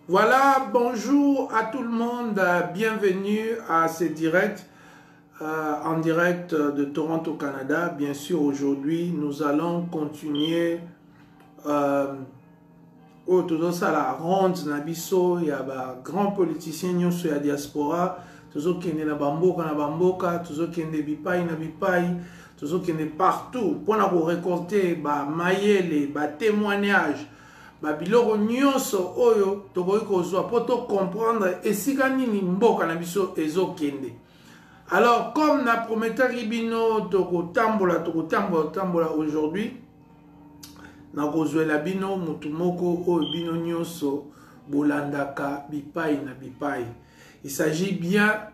Voilà, bonjour à tout le monde, bienvenue à ce direct, en direct de Toronto, Canada. Bien sûr, aujourd'hui, nous allons continuer au ça la ronde Nabiso, il y a des grands politiciens sur la diaspora, toujours qui na bamboka, toujours qui ne bipai na bipai, toujours qui ne partout, pour nous récolter mayele, témoignage. Biloko nyonso oyo tokoki kozwa po to comprendre esika nini mboka na biso ezokende. Alors comme na prometaki bino tokotambola aujourd'hui na kozwela bino mutu moko oyo bino nyonso bolandaka bipai na bipai. Il s'agit bien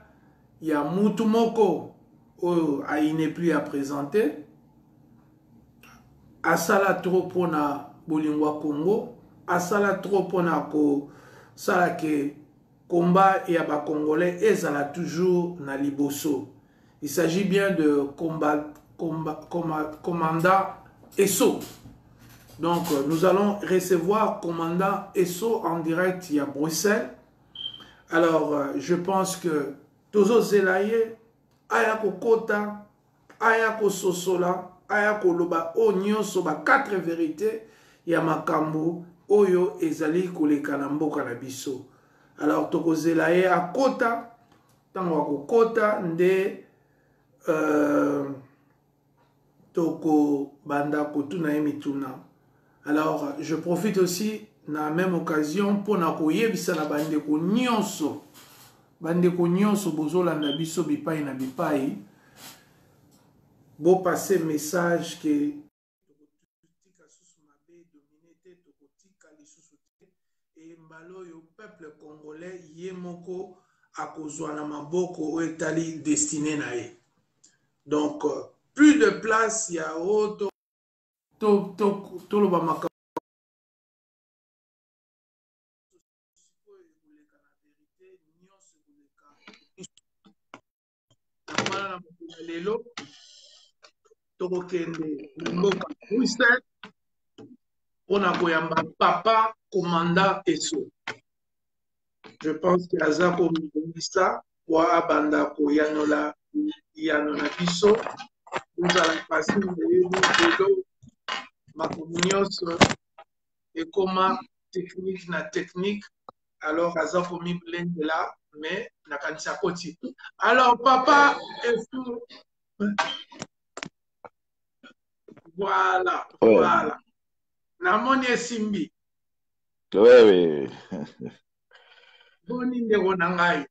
ya mutu moko oyo il n'est plus à présenter. Asala trop pona bolingwa Congo, asala trop pona ko sala ke combat et ba congolais ezala toujours na liboso. Il s'agit bien de commandant Esso. Donc nous allons recevoir commandant Esso en direct à Bruxelles. Alors je pense que Tozo Zelaye ayako kota ayako sosola ayako loba o nyonso ba quatre vérités ya makambo oyo ezali koleka na mboka na biso. Alors tokozela ye akota tango akokota nde toko banda kotuna ye mituna. Alors je profite aussi na même occasion pour na koyebisa na bandeko nyonso bozolanda biso bipai na bipai. Beau passer message que et mbalo yo peuple congolais yemoko akozwa na maboko o etali destiné na ye. Donc plus de place ya auto to lo ba maka lelo tokokende mboka Bruxelles pona koyamba papa commandant Esso. Je pense que aza komisa wa abanda koyanola yanona biso uzala pasi lelo makomi nyonso ekoma technique na technique. Alors aza komi blende là mais nakanisa koti. Alors papa Esso, voilà, Ouais. voilà. Namoni esimbi. Oui. Boni ndeko na ngai.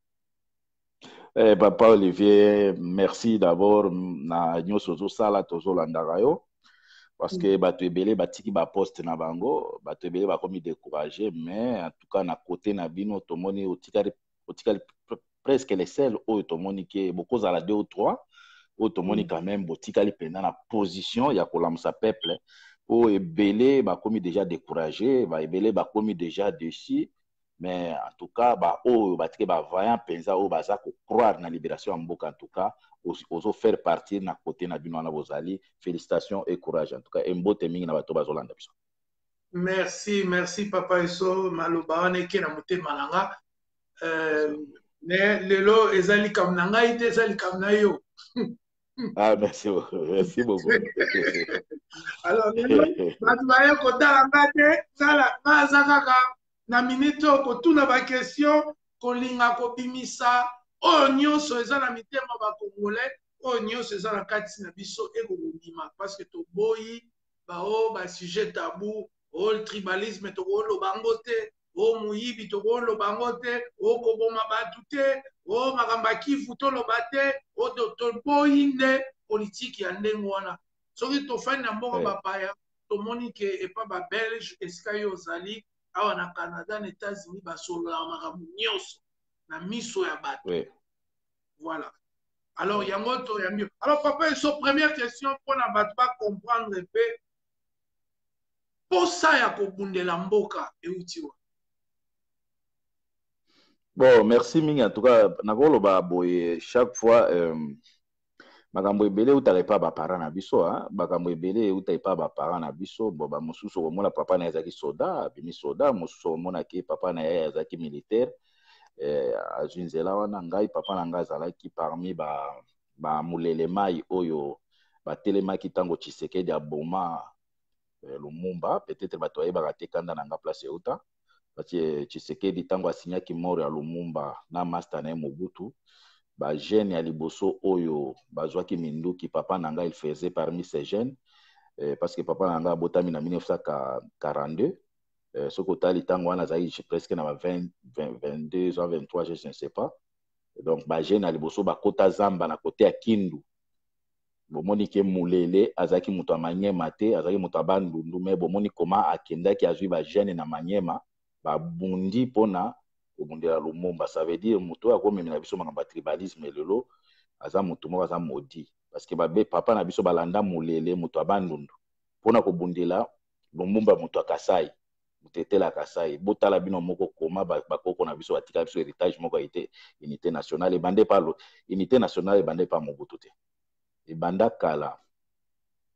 Papa Olivier, merci d'abord na nyonso tozosala tozolandaka yo parce que bato ebele batiki baposte na bango, bato ebele bakomi découragé, mais en tout cas na côté na bino tomoni otikali presque les seuls oyo tomoni ke bokozala 2 ou 3 oyo tomoni quand même botikali pena na position ya kolamusa peuple oyo ebele bakomi déjà découragé, ba ebele bakomi déjà déçu. Mais en tout cas, batike ba vaillant penza o baza ko croire na libération en mboka. En tout cas, ozo faire partie na côté na bino na bozali. Félicitations et courage. En tout cas, mbote mingi na bato bazolanda biso. Merci, merci Papa Esso maloba wana eke na motema na nga. Mais lelo ezali kam na ngai te ezali kam na yo. Ah, merci beaucoup. Alors lelo bato baye kotala nga te sala baza kaka na minute okotuna ba question kolinga kobimisa oyo nyonso eza na mitema bakongolais oyo nyonso eza na kati na biso ekobima parce que toboyi bao basujet tabou o tribalisme tokoloba yango te o moyibi tokoloba yango te o koboma bato te o makambo ya kivu toloba te o toboyi nde politiki ya ndenge wana soki tofandi na mboka bapaya tomoni ke epa babelge esika yo ozali awa na Canada na États-Unis basolola makambo nyonso na miso ya bato. Voilà. Alors yango to ya mieux. Alors papa Esso, première question pour na bato ba comprendre pe posa ya kobundela mboka euti wa. Bon, merci mingi en tout cas nakoloba boye chaque fois makambo ebele utaka pa ba parents na biso makambo ebele utaka pa ba parents na biso bo ba mosusu komona papa na ezaki soda bimi soda mosusu komona ke papa na ye azaki militaire azwi nzela wana ngai papa na ngai azalaki parmi ba mulele mai oyo batelemaki ntango Tshisekedi aboma Lumumba peut-être bato ayebaka te kanda na nga place euta parce que Tshisekedi ntango asinyaki mort ya Lumumba na master na ye Mobutu ba jeune ya liboso oyo bazwaki minduki papa na nga il faisait parmi ces jeunes parce que papa na nga abotami na 1942 soki otali ntango wana azalaki presque na ba 22 ans 23 je ne sais pas donc ba jeune ya liboso bakota zamba na kote ya Kindu bomoni ke mulele azalaki moto ya Manyema te azalaki moto ya Bandundu me bomoni koma akendaki azwi ba jeune na Manyema babundi mpona kobundela Lumumba ça veut dire moto akomemela biso makambo ya tribalisme lelo aza moto moko aza maudit parce que babe papa na biso balanda mulele moto ya Bandundu mpona kobundela Lumumba moto ya Kasai mutetela Kasai botala bino moko koma bakoko na biso batika biso héritage moko ete unité nationale ebande pa unité nationale ebande pa Mobutu te ebanda kala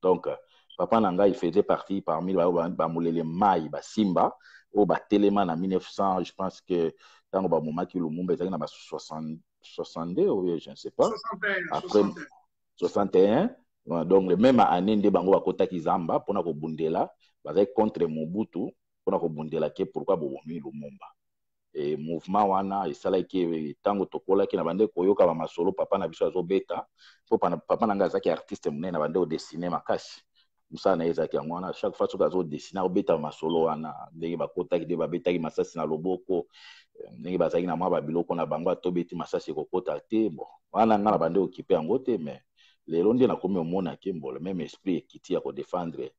donc papa na ngai il faisait partie parmi ba mulele mai ba simba au batelema na 1900 je pense que tango ba momaki Lumumba ezaki na ba 62 ou je ne sais pas 61, après 61 donc le même année nde bango bakotaki zamba pona kobundela bazaki contre Mobutu pona kobundela ke pourquoi bobomi Lumumba et mouvement wana esalaki tango tokolaki na bande koyoka ba masolo papa na biso azobeta po papa na nga azaki artiste monene na bande odessiner makasi musala na ye ezalaki yango wana chaque fois soki azodessiner obeta masolo wana ndenge bakotaki nde babetaki masasi na loboko ndenge bazalaki na mwa babiloko na bango atobeti masasi ekokota te bon wana nga na bande okipe yango te mais lelo nde nakomi omona ke mbolo même esprit ekiti ya kodefendre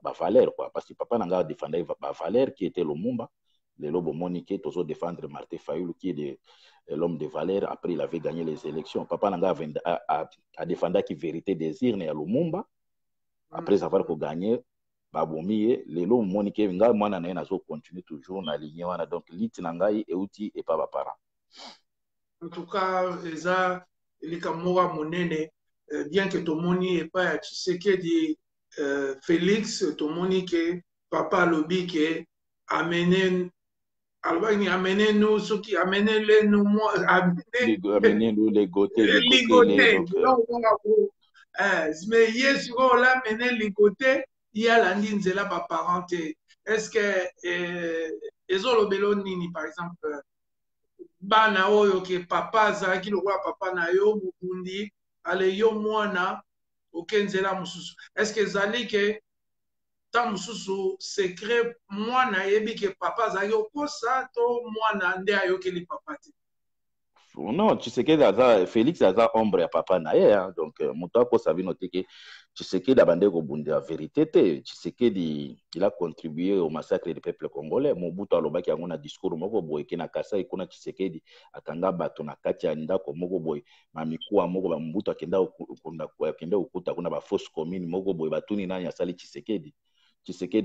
bavaleur quoi parce que papa na nga adefendaki bavaleur qui était Lumumba lelo bomoni ke tozo défendre Martin Fayulu qui est l'homme de valeur après il avait gagné les élections papa na nga a défendaki vérité désir na ya Lumumba après avoir gagné babomi ye lelo bomoni ke nga mwana na ye nazo continuer toujours na ligne wana donc lit na ngai euti et pas ba parents en tout cas eza elikamoka monene bien que tomoni epai ya Tshisekedi Félix tomoni ke papa alobi ke amene alobaki amene nous soki amene le nous moi amene nous ligoté mais ye sikoyo la amene ligoté ye alandi nzela baparent te est-ce que ezolobela nini par exemple bana oyo ke papa azalaki lokola papa na yo mobundi ale yo mwana oke nzela mosusu est-ce que ezali ke ta mosusu secret mwana ayebi ke papa azalaki okosa to mwana nde ayokeli papa te non Tshisekedi aza Félix aza ombre ya papa na ye donc moto akosa bino te ke Tshisekedi abande kobundela vérité te Tshisekedi il a contribué au massacre du peuple congolais Mobutu alobaki yango na discours moko boye ke na Kasai kuna Tshisekedi akanga bato na kati ya ndako moko boye mamikuwa moko ba Mobutu akenda okuta kuna ba fausse commune moko boye batuni nani asali Tshisekedi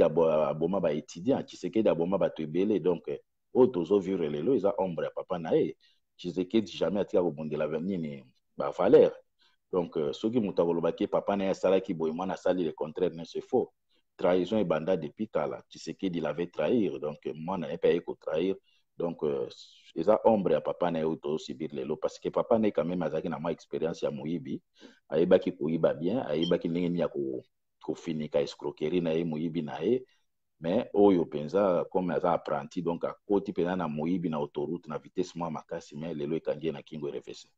aboma ba étudiant Tshisekedi aboma bato ebele donc oyo tozovivre lelo eza ombre ya papa na ye Tshisekedi jamais atika kobundela nini ba valeur donc soki moto akolobaki papa na ye asalaki boye mwana asali le contraire ne c'est faux trahison ebanda depuis kala Tshisekedi il avait trahir donc mwana na ye mpe aye kotrahir donc eza ombre ya papa na ye oyo tozosibir lelo parce que papa na ye quand même azalaki na mwa expérience ya moyibi ayebaki koyiba bien ayebaki ndenge nini ya kofinika escroquerie na ye moyibi na ye mais oyo penza comme aza apprenti donc akoti penza na moyibi na autoroute na vitesse mwa makasi mais lelo ekangi na kingo erevese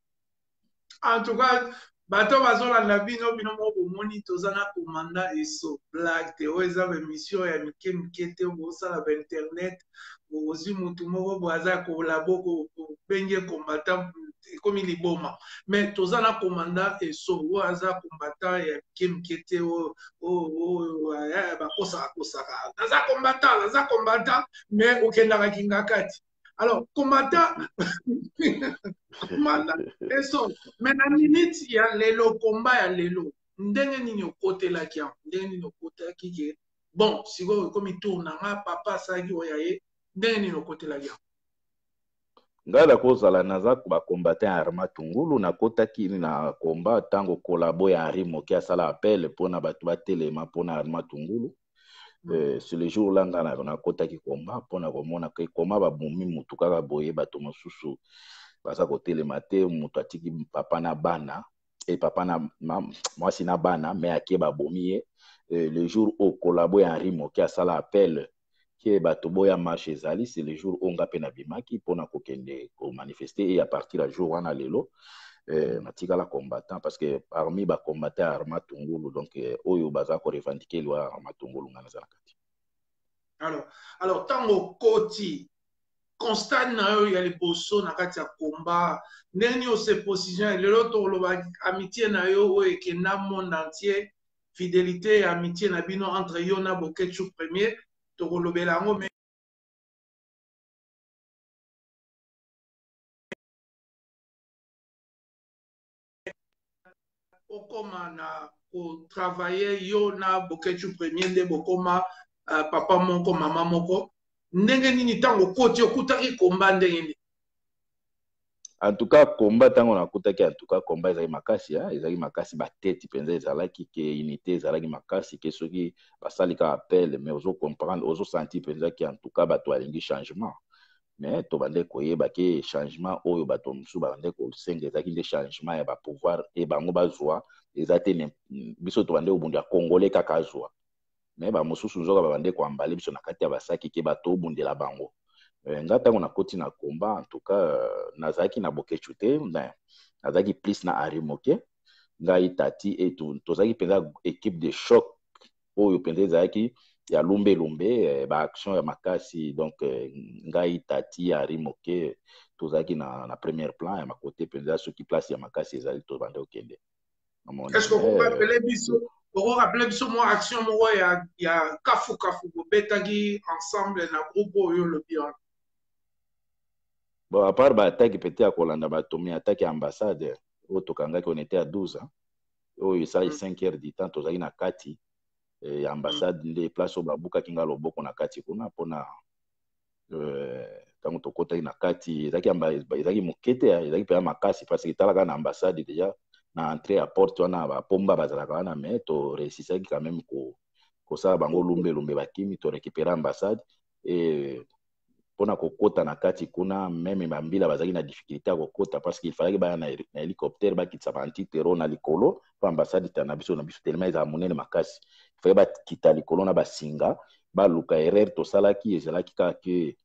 en tout cas bato bazolanda bino moko bomoni toza na komanda eso blague te oyo eza baémission ya mike mike te bosala bainternet ozwi motu moko boye aza kolabo kobenge combattant ekomi liboma mais toza na komanda eso oyo aza combattant ya mike mike te oyo bakosaka naza combattant mais okendaka kinga kati alors combattant eso mais na minute ya lelo komba ya lelo ndenge nini okotelaki yango ndenge nini okotelaki ke bon sikoyo ekomi tour na nga papa asalaki oyo ye ndenge nini okotelaki yango ngala kozala naza ba combattant Arma Tungulu na kotaki na combat tango kolabo ya Henri Moke asala appel pona batu batelema pona Arma Tungulu. C'est le jour là na kotaki combat pona komona ke koma ba bumi mutu kaka boye bato mosusu baza kotelema te mutu atiki papa na bana et papa na mwasi na bana mais ake ba bomi le jour au kolabo ya Henri Moke asala appel qui est Batoboya marche ezali, c'est le jour où on a penabimaki pour na kokende ko manifester et à partir du jour wana lelo natika la combattant parce que parmi ba combattant Arma Tungulu donc oyo baza ko revendiquer loi Arma Tungulu ngana za kati. Alors tango koti constat na yo ya liboso na kati ya combat ndeni o se position lelo to loba amitié na yo o ekenda monde entier fidélité et amitié na bino entre yo na Bokechu premier tokolobela yango me okoma na kotravaye yo na Bokechu premier nde bokoma papa moko mama moko ndenge nini tango koti okutaki komba ndenge nini? En tout cas combat tango nakutaki en tout cas combat ezali makasi ba tête penza ezalaki ke unité ezalaki makasi ke soki basalika appel mais ozo comprendre ozo sentir penza ki en tout cas bato alingi changement mais to bande koyeba ke changement oyo bato musu bande ko senga ezalaki nde changement ya ba pouvoir et bango bazwa ezate biso to bande obundu ya congolais kaka azwa mais ba mususu nzoka bande ko ambale biso na kati ya basaki ke bato obundela bango. Nga tango na koti na combat en tout cas nazaki na Bokechu te nazaki plus na Henri Moke ngai tati et tozaki penza équipe de choc oyo penza ezalaki ya lumbe ba action ya makasi donc ngai tati Henri Moke tozaki na premier plan ya makote penza soki place ya makasi ezali to bande okende. Est-ce que vous rappelez biso moi action moko ya kafu betaki ensemble na groupe oyo le bien? Bon, à part attaque peut-être à Kolanda Batomi, attaque ambassade, au Tokanga on était à 12 ans. Oh, il s'agit 5 heures du temps, tozaki na kati. Et ambassade de place au Babuka Kinga Loboko na kati kuna pona tango tokota na kati, ezaki mokete, ezaki pe makasi parce que talaka na ambassade déjà na entrée à porte wana ba pomba bazalaka wana mais to réussissaki quand même ko ça bango lumbe bakimi to récupérer ambassade et pona kokota na kati kuna même bambila bazaki na difficulté à kokota parce qu'il fallait ba na hélicoptère ba kitsa banti terreau na likolo pa ambassade tana biso tellement ils a monene makasi il fallait ba kita likolo na basinga ba luka erreur to salaki ezalaki ka ke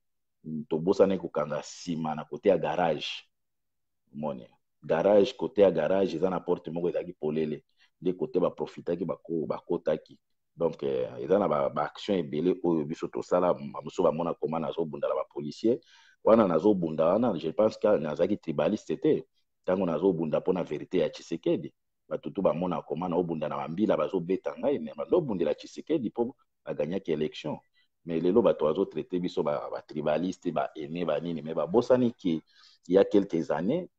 to bosane ko kanga sima na côté ya garage moni garage côté ya garage eza na porte moko ezaki polele de côté ba profitaki ba kotaki. Donc eza na ba action ebele oyo biso to sala muso ba mona koma nazo bunda la ba policier wana nazo bunda wana je pense que nazaki tribaliste te tango nazo bunda pona vérité ya Tshisekedi batutu ba mona koma na obunda na bambila bazo beta ngai mais bando bundela Tshisekedi po ba gagnaki élection mais lelo bato azo traiter biso ba tribaliste ba aîné ba nini mais ba bosani ki il y a quelques années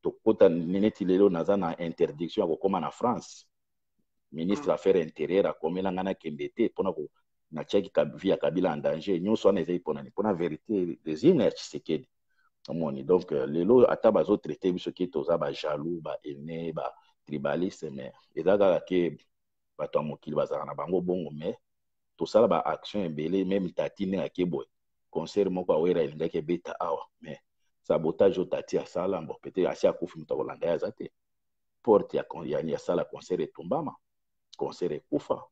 to kota neneti lelo naza na interdiction ya koma na France. Ministre affaires intérieures akomela ngana kembete pona ko na cheki via Kabila en danger nyonso wana ezai pona vérité désigne ya Tshisekedi amoni donc lelo ata bazo traiter biso ki toza ba jaloux ba aîné ba tribaliste mais ezaka ke bato ya mokili bazala na bango bongo mais tosala ba action ebele même tatine akeboy concert moko awera elingaki ebeta awa mais sabotage o tati asala mbo peut-être asi akufi mutu akolanda ya zate porte ya sala concert etumbama concert ekufa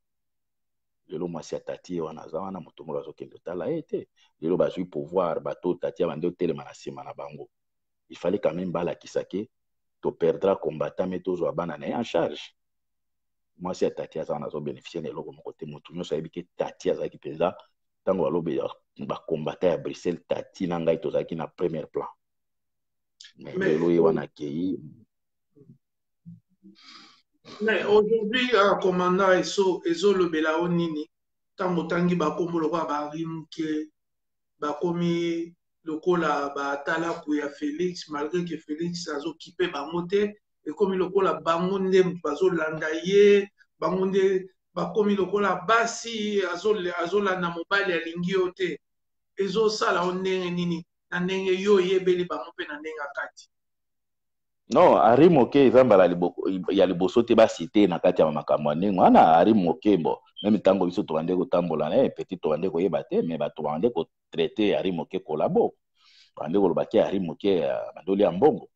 lelo mwasi ya tati wana aza wana moto moko azokende otala ye te lelo bazwi pouvoir bato tati ya bande otelema na nsima na bango il fallait quand même balakisa ke to perdra combattant mais tozwa bana na ye en charge mwasi ya tati aza wana azobénéficie na eloko moko te motu nyonso ayebi ke tati azalaki mpenza ntango balobi bacombattant ya Bruxelles tati na ngai tozalaki na premier plan mais lelo ye wana akei. Mais aujourd'hui, commandant Ezo Lobela Onini, tango tangi bakombo lokola barimke, bakomi lokola batala ya Félix, malgré que Félix azo kipe bangote, et comme lokola bangonde bazo landaye, bangonde bakomi lokola basi azo landa mobali ya lingi ote. Ezo sala onene nini. na ndenge yo yebeli bango mpe na ndenge akati. Non, Ari Moke eza mbala ya liboso te basite na kati ya makambo ndenge wana. Ari Moke bo même ntango biso tobande kotambola na petit tobande koyeba te, mais bato bande kotraite Ari Moke kolabo, bande kolobaki Ari Moke bandoli ya mbongo.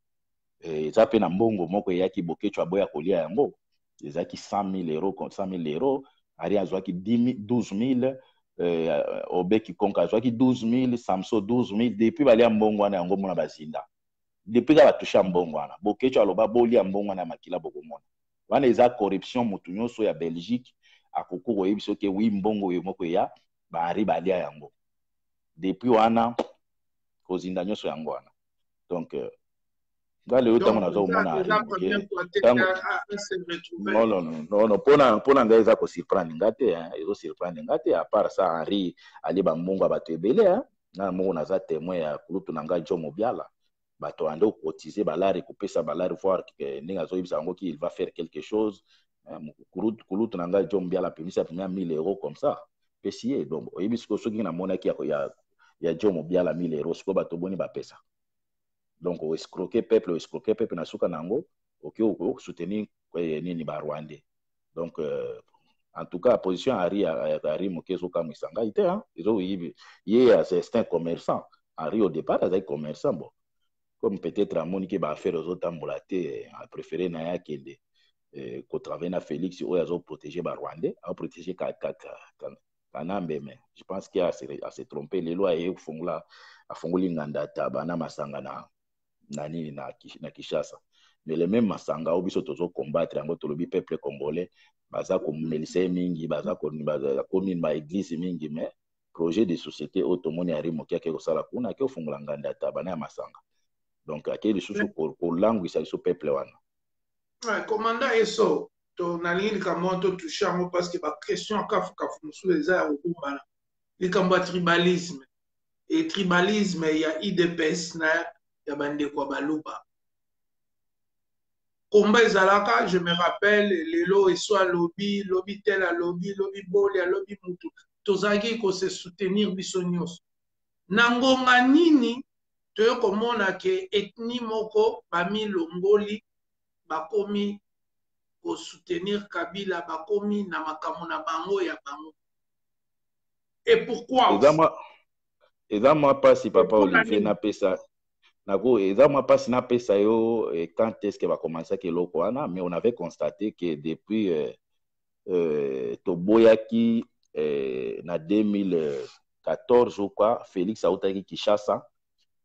Eza pe na mbongo moko eyaki Bokecho aboya kolia yango, ezaki 100 000 €, 100 000 €. Ari azwaki 12 000, Obeki Konka azwaki 12 000, Samso 12 000. Depuis balia mbongo wana yango mona bazinda, depuis ka batusha mbongo wana Bokecho aloba bolia mbongo wana makila bokomona wana eza corruption. Mutu nyonso ya Belgique akoko koyebi soki wi mbongo yo moko ya baari balia yango depuis wana kozinda nyonso yango wana. Donc ngale yo tango nazo mona Ari Moke non pona ngai eza ko surprendre ngate ezo surprendre ngate. À part ça Henri ali ba mbongo bato ebele na mbongo naza témoin ya kulutu na ngai Jomo Biala, bato ande kotiser balari kopesa balari voir que ndenge azoyebisa yango qu'il va faire quelque chose. Kulutu na ngai Jomo Biala pemisa 1 000 € comme ça pesier. Donc oyebi siko soki na monaki ya Jomo Biala 1 000 € siko bato boni bapesa. Donc escroquer peuple na suka nango ok soutenir nini ba Rwandais. Donc en tout cas position Ari Moke so comme sanga ite ezo yibi ye c'est un commerçant. Ari au départ azai commerçant bon, comme peut-être amoni ke ba affaire aux autres ambulate a préféré na ya kende ko travailler na Félix o yazo protéger ba Rwandais, a protéger kanambe. Mais je pense qu'il a se trompé les lois et afungula nganda tabana masanga na nini na Kinshasa. Mais les mêmes masanga obiso tozo combattre yango tolobi peuple congolais baza ko melise mingi baza ko komi ba église mingi. Mais projet de société automoni Ari Moke ke kosala kuna ke ofungula nganda tabana ya masanga. Donc akeli susu ko langwisa biso peuple wana. Ouais, commandant eso to nalingi likambo to toucher yango parce que ba question kafu musu eza ya okumbana likambo ya tribalisme. Et tribalisme ya IDPS na ya bandeko baluba komba ezalaka. Je me rappelle lelo eswa lobby tel a lobby boli a lobby mutu tozaki ko se soutenir biso nyonso na ngonga nini toyo komona ke ethnie moko bami longoli bakomi ko soutenir Kabila, bakomi na makambo na bango ya bango. Et pourquoi eza moi pasi papa Olivier na pesa nako eza moi pasi na pesa yo quand est-ce que va commencer que loko wana. Mais on avait constaté que depuis toboyaki na 2014 ou quoi Félix autaki Kinshasa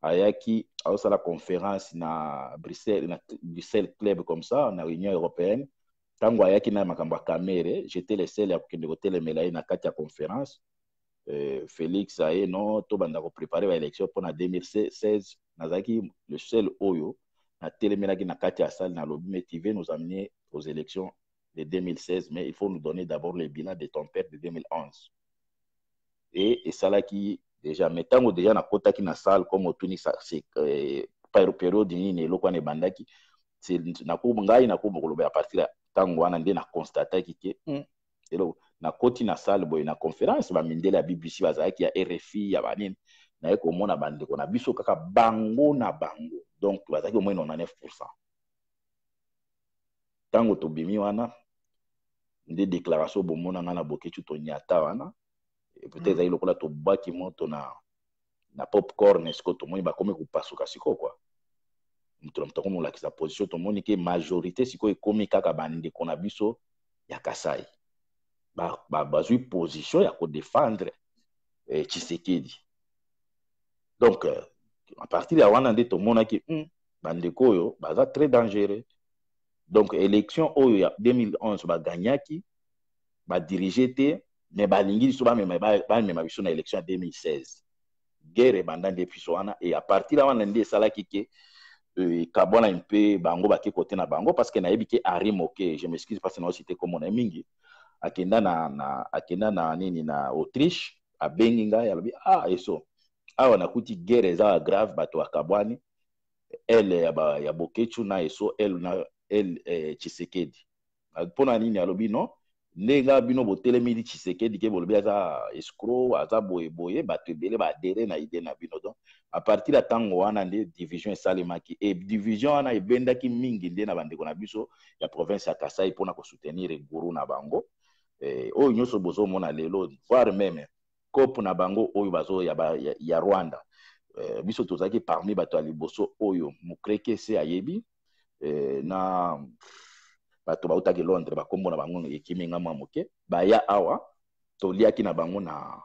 ayaki la conférence na Bruxelles club comme ça na Union européenne. Tango ayaki na makambo kamere j'étais le seul à kende kotelemela na kati ya conférence. Félix aye non to banda ko préparer l'élection pour na 2016 nazaki le seul oyo na telemelaki na kati ya salle na lobby mais tu veux nous amener aux élections de 2016 mais il faut nous donner d'abord le bilan de ton père de 2011. Et ça qui déjà metango déjà na kotaki na salle comme otuni ça c'est par période nini eloko ne bandaki c'est na ko ngai na ko bokoloba à partir ya tango wana nde na constataki ke elo na koti na salle boy na conférence ba mindela BBC bazaki ya RFI ya banini na eko mona bandeko na biso kaka bango na bango. Donc bazaki au moins 99%. Tango to bimi wana nde déclaration bomona na Bokecho to nyata wana et peut-être ayi lokola to baki moto na popcorn esko to moni ba komi kupasuka siko quoi. Mto komo la kisa position to moni ke majorité siko ekomi kaka bandeko na biso ya Kasai. Bazui position ya ko défendre Tshisekedi. Donc à partir de wana nde to mona ki bandeko yo baza très dangereux. Donc élection oyo ya 2011 ba gagnaki ba diriger te mais ba lingi so ba mema biso na élection ya 2016. Guerre banda depuis so wana et à partir de wana nde sala kike kabona un peu bango ba ke côté na bango parce que na yebi ke Ari Moke, je m'excuse parce que na cité comme on a mingi akenda na nini na Autriche a benginga ya lobi eso awa na kuti guerre za grave bato akabwani elle ya Bokecho na eso elle Tshisekedi pona nini alobi non ndenge bino botelemidi Tshisekedi ke bolobi aza escroc aza boye bato ebele ba adere na idée na bino. Donc à partir ya ntango wana nde division esalemaki e division wana ebendaki mingi nde na bandeko na biso ya province ya Kasai mpona kosoutenir guru na bango oyo nyonso bozomona lelo voire même cope na bango oyo bazo ya Rwanda biso tozalaki parmi bato ya liboso oyo Mukreke se ayebi na bato bautaki Londres bakombo na bango ekimi nga mwa moke baya awa toliaki na bango na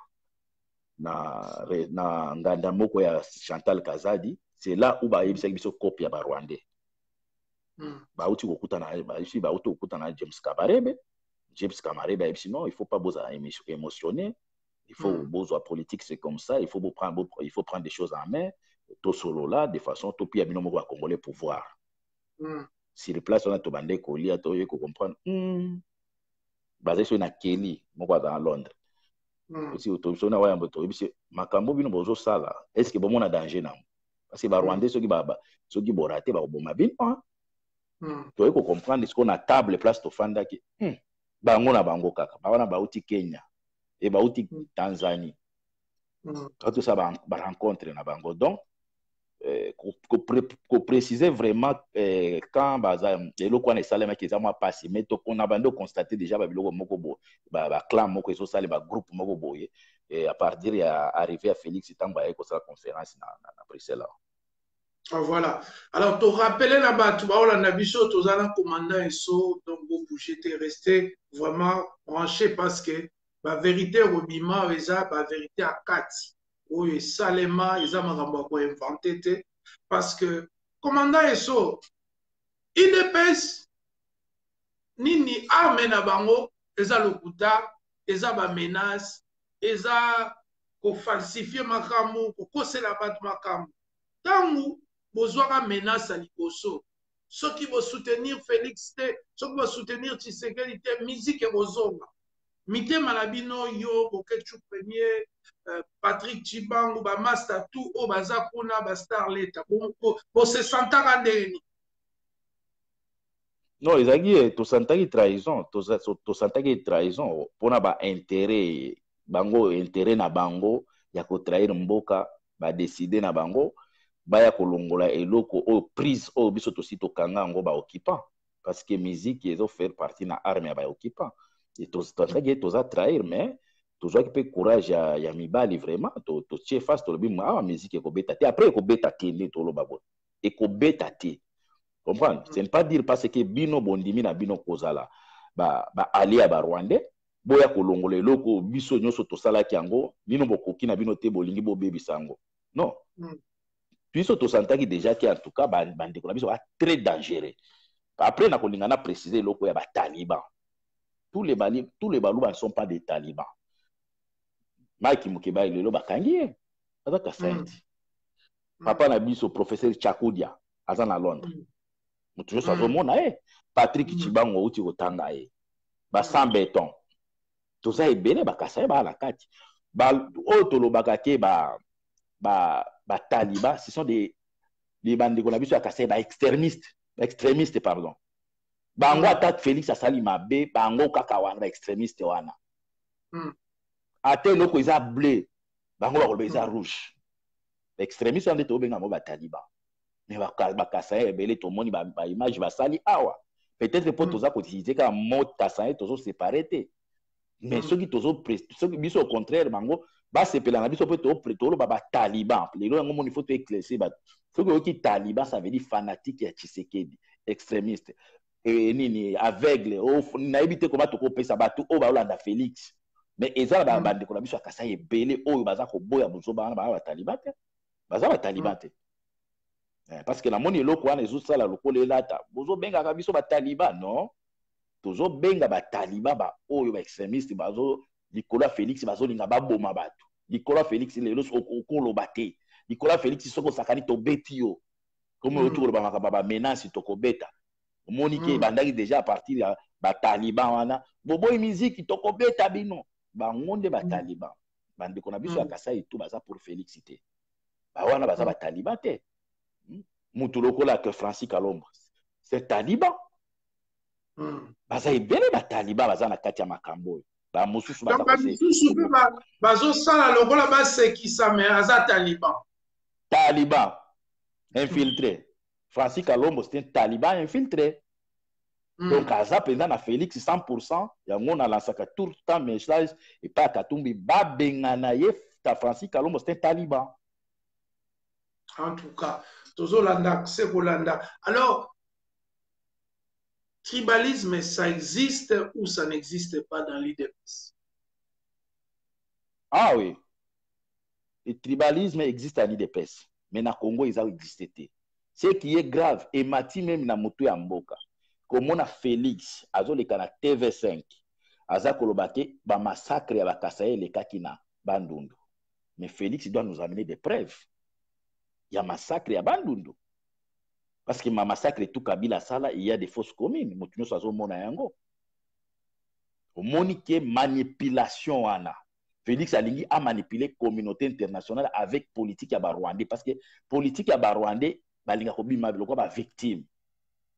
nganda moko ya Chantal Kazadi c'est là où bayebisaki biso cope ya Barwandais bauti kokutana na James Kabarebe ayebisi non il faut pas boza émotionner il faut bozwa politique c'est comme ça il faut prendre des choses en main to solo là de façon to pia bino moko ba congolais pouvoir sur place on a to bande ko lia to ye ko comprendre basé sur na Kelly moko dans Londres aussi autobus na waya mboto bisi makambo bino bozo sala est ce que bomona danger na parce que ba Rwandais soki borate ba boma bino to ye ko comprendre ce qu'on a table place to fanda ki bango na bango kaka bawana bauti Kenya et bauti Tanzanie tout ça ba rencontre na bango donc ko préciser vraiment quand baza eloko wana esalema ki ezama passe mais to on a bando constater déjà ba biloko moko bo ba clan moko eso sale ba groupe moko boye et à partir ya arrivé à Félix Tamba ko sa conférence na Bruxelles. Voilà. Alors, tu rappelles la bas on a biso tozana commandant eso donc vous bougez resté vraiment branché parce que la vérité robima eza la vérité à 4 oui salema eza makambo ko inventé parce que commandant eso IDPS nini arme na bango eza lokuta eza ba menace eza ko falsifier makambo ko kosela bat makambo tangu bozwaka menace à liboso ceux qui vont soutenir Félix te ceux qui vont soutenir Tshisekedi te musique et bozonga mitema na bino yo Bokechu premier Patrick Chibangu ba master tout o baza kuna ba starleta bo se sentaka ndeni non ezaki to sentaki trahison to sentaki trahison pona ba intérêt bango intérêt na bango ya ko trahir mboka ba décider na bango baya kolongola eloko o prise o biso to sito kanga ngo ba occupant parce que musique ezo faire partie na arme ya ba occupant et to sentaki to za trahir mais to zo ki courage ya mibali vraiment to tie face to lobi musique ko beta te après ko beta télé to lo babo et ko beta te comprendre c'est ne pas dire parce que bino bondimi na bino kozala ba allié ba Rwandais boya kolongola eloko biso nyonso to sala ki yango bino bokoki na bino te bolingi bo bebisango non biso to sentaki déjà que en tout cas bandeko na biso ba très dangereux après na kolingana préciser eloko ya ba talibans tous les balouba ne sont pas des talibans Mike Mukeba lelo bakangi azaka saint papa na biso professeur Chakudia azana Londres mutu nyonso azomona Patrick Chibango uti kotanga ba sans béton toza ebele bakasa ba la kati oyo tolobaka ke ba talibans ce sont des bandeko na biso ya kasai ba extrémistes pardon bango attaque Félix asali mabe bango kaka wana extrémiste wana ate eloko eza bleu bango bakoloba eza rouge extrémiste wana nde tobenga mo ba talibans mais bakasai ebele tomoni ba image basali awa peut-être po toza koutiliser kaka mo kasai tozo séparé te mais soki biso au contraire bango basepela na biso mpe toloba ba talibans lelo yango moni faut to éclaircir bato soki oyoki taliban ça veut dire fanatique ya Tshisekedi extrémiste nini aveugle nayebi te koma tokopesa bato oyo baolanda Félix mais eza na bandeko na biso ya kasai ebele oyo baza koboya bozoba wana baa bataliban te baza bataliban te parce que namoni eloko wana ezosala lokola elata bozobengaka biso bataliban non tozobenga bataliban baoyo baextrémiste bazo likolo ya Félix bazolinga baboma bato likolo ya Félix lelo okoloba te likolo ya Félix soko osakani tobeti yo comme oyo tokoloba makambo bamenance tokobeta omoni ke ebandaki déjà à partir ya bataliban wana boboyi miziki tokobeta bino bango nde bataliban bandeko na biso ya kasai tu baza pour Félix te bawana baza bataliban te mutu lokola que Francis Kalombo c'est taliban baza ebele bataliban baza na kati ya makambo oyo bamosusu bazosala lokola basekisa me aza taliban taliban infiltré. Francis Kalombo, c'est un taliban infiltré. Donc, aza pendant na Félix 100%, yango na lansaka tout le temps message et pas Katumbi ba bengana ye ta Francis Kalombo, c'est un taliban. En tout cas, Tozolanda, c'est Rolanda. Alors, tribalisme, ça existe ou ça n'existe pas dans l'IDPS? Ah oui. Le tribalisme existe à l'IDPS, mais na Congo, il a existé. Ce qui est grave, et Mati même na moto ya mboka. Comme on a Félix, azoleka na TV5, aza kolobake, ba massacre ya bakasaye le kakina, bandundu. Mais Félix doit nous amener des preuves. Il y a massacre ya bandundu. Parce que ma massacre tout Kabila Sala, il y a des fausses communes. Motuno sazo mona yango. Monique manipulation ana. Félix Alingi a manipulé la communauté internationale avec politique à Rwandais. Parce que politique à Rwandais, balinga kobima biloko ba victime.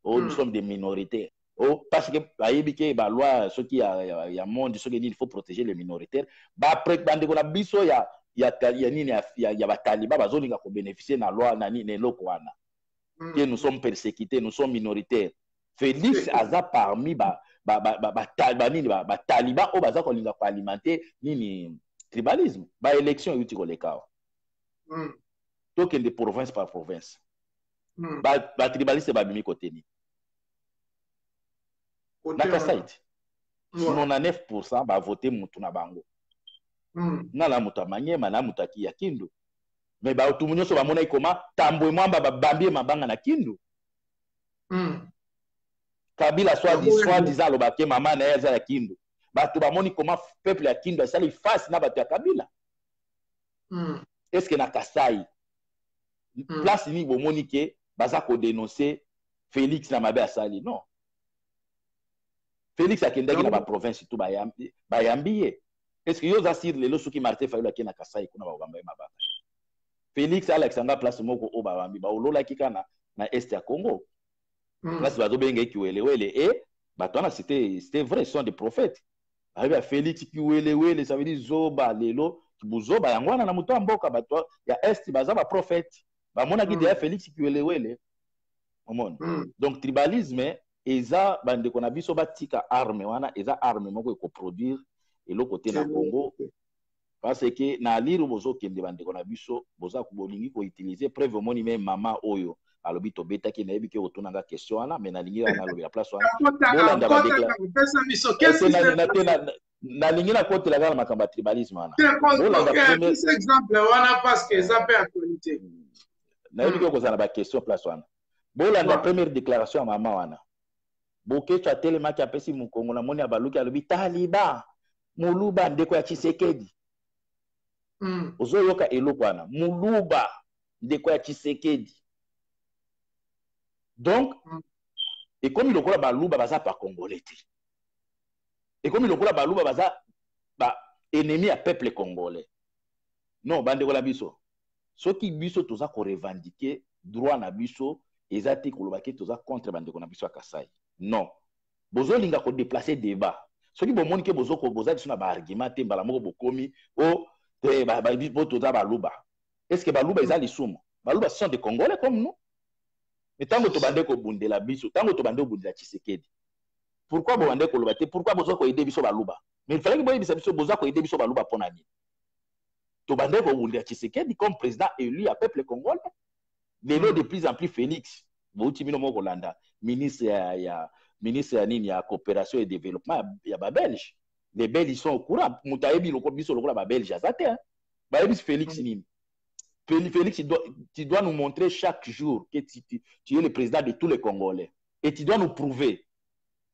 Oh, nous sommes des minorités. Oh, parce que ayebike ba loi ce qui ya monde ce qui dit il faut protéger les minoritaires. Ba après bande ko na biso ya nini ya ba taliba bazolinga ko bénéficier na loi na nini loko wana. Que nous sommes persécutés, nous sommes minoritaires. Félix aza parmi talibans au baza kolinga ko alimenter nini tribalisme. Ba élection yuti ko leka. Donc de province par province. Ba tribaliste ba bimi côté ni. Na Kasaït. 99% ba voter mutu na bango. Na la mutu manyema na mutu ki ya Kindu. Mais ba tumunyo so ba mona ikoma tambo mwamba ba bambie mabanga na Kindu. Kabila soit disant lo baké mama na yaza ya Kindu. Ba tu ba moni comment peuple ya Kindu asali face na batu ya Kabila. Est-ce que na Kasai place ni bo moni ke baza ko dénoncer Félix na mabe asali non. Félix akendaki na ba province tout ba yambiye. Est-ce que yo za sir lelo soki Martin Fayulu akena Kasai kuna ba bamba mabanga. Félix Alexandra place moko o ba bambi ba olola kika na est ya Congo. Place bazo benga kiwelewele et batona c'était vrai, ce sont des prophètes. Arrive à Félix kiwelewele ça veut dire zoba lelo buzoba yangwana na muto mboka batwa ya est baza ba prophète. Ba mona ki de Félix kiwelewele. Omon. Donc tribalisme eza bande kona biso batika arme wana eza arme moko ko produire et le côté na Congo. Parce que na liru bozo kende bande kona biso boza ku bolingi ko utiliser preuve moni même mama oyo alobi to beta ki na yebi ke otuna nga question wana mais na lingi na lobi la place wana bolanda ba déclarer qu'est-ce que na lingi na côté la gala makamba tribalisme wana bolanda premier exemple wana parce que ça peut actualité na yebi ke ko zana ba question place wana bolanda première déclaration ya mama wana boke cha telema ki apesi mukongo na moni abaluki alobi taliba muluba ndeko ya Tshisekedi ozoyoka eloko wana muluba ndeko ya Tshisekedi. Donc, et comme il a baluba baza pas congolais. Et comme il a baluba baza ennemi à peuple congolais. Non, bande la biso. Ce qui biso toza ko revendiquer droit na biso ezati ko lobaki toza contre bande ko na biso Kasai. Non. Bozo linga ko déplacer débat. Ce qui bon monde que bozo ko boza biso na ba argument te mbala moko bokomi o te ba biso toza baluba. Est-ce que baluba ezali sumo? Baluba sont des Congolais comme nous. Mais tant que tu bandes ko bundela biso, tant que tu bandes ko bundela Tshisekedi. Pourquoi bo bande ko lobate? Pourquoi bozo ko aider biso baluba? Mais il fallait que biso bozo ko aider biso baluba pona ni. Tu bandes ko bundela Tshisekedi comme président élu à peuple congolais. Lelo de plus en plus Félix, bouti mino moko landa, ministre ya nini ya coopération et développement ya ba Belge. Les Belges ils sont au courant. Mutaebi loko biso loko la ba Belge azate hein. Ba yebi Félix nini. Félix, tu dois nous montrer chaque jour que tu es le président de tous les Congolais. Et tu dois nous prouver.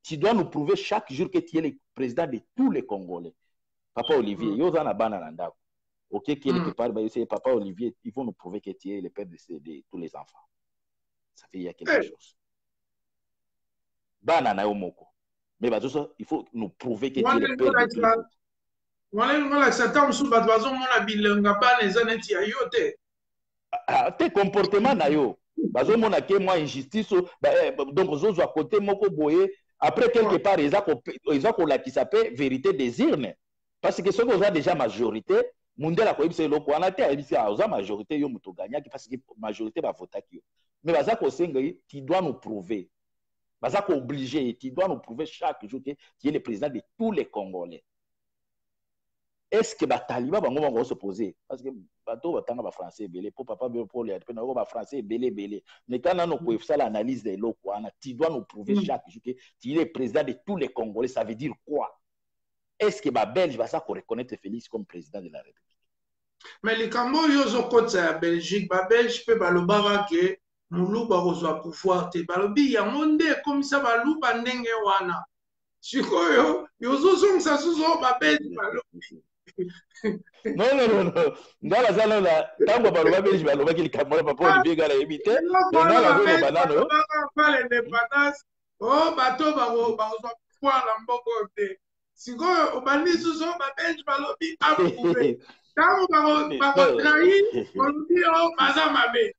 Tu dois nous prouver chaque jour que tu es le président de tous les Congolais. Papa Olivier, Yozana Banananda. Ok, quelque part, Papa Olivier, ils vont nous prouver que tu es le père de tous les enfants. Ça fait il y a quelque chose. Banana Omoko. Mais il faut nous prouver que tu es le père de tous les enfants. Tes comportements na yo bazo mona ke moi injustice donc zozo à côté moko boye après quelque part ils ont ko la qui s'appelle vérité des urnes parce que ceux qui ont déjà majorité Mundela koyebisa eloko wana te ayebisa oza majorité yo moto gagnaki parce que majorité bavotaki yo. Mais baza kosenga tu dois nous prouver. Baza ko obligé, tu dois nous prouver chaque jour que tu es le président de tous les Congolais. Est-ce que Bataliba bango bango se poser parce que bato batanga ba français belé pour papa pour les pe na ba français belé mais quand on peut faire l'analyse de l'eau wana tu dois nous prouver chaque jour que tu es le président de tous les Congolais. Ça veut dire quoi? Est-ce que ba Belge va ça reconnaître Félix comme président de la République? Mais les Cambo yozo kotsa ya Belgique ba Belge pe balobaka ke muluba kozwa pouvoir te balobi ya monde comme ça baluba ndenge wana sikoyo yozo zongsa suzo ba Belge balobi. Non. Ngala zala la tango baloba Belge baloba ki likambo papa Olivier Gala ebité. Ngala zo lo banano. Pas l'indépendance. Oh bato bazwa pouvoir na mboko te. Sikoyo obandi suzo ba Belge balobi approuvé. Tango bakotrahi balobi o baza mabe.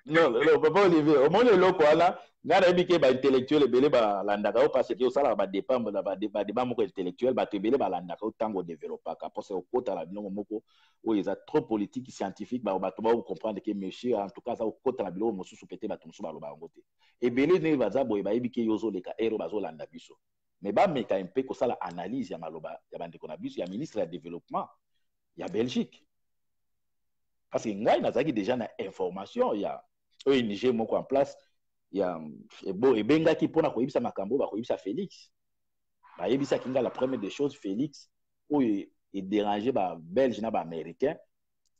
Non, papa Olivier, au moins le loco là, ngana ebike ba intellectuel belé ba landaka o parce que o sala ba dépendre ba débat moko intellectuel ba tebele ba landaka o tango développer ka parce que o kota la bilongo moko o ils a trop politique scientifique ba to ba comprendre que monsieur en tout cas ça o kota la bilongo mosusu pété ba tumsu ba loba ngote et belé ne ba za boy ba ebike yozo leka ero ba zo landa biso mais ba meka un peu ko sala analyse ya maloba ya bande kona biso ya ministre de développement ya Belgique parce que ngai nazaki déjà na information ya ONG moko en place ya ebengaki mpona koyebisa makambo bakoyebisa Félix bayebisa kinga la première des choses Félix oyo edérange ba Belge na ba américain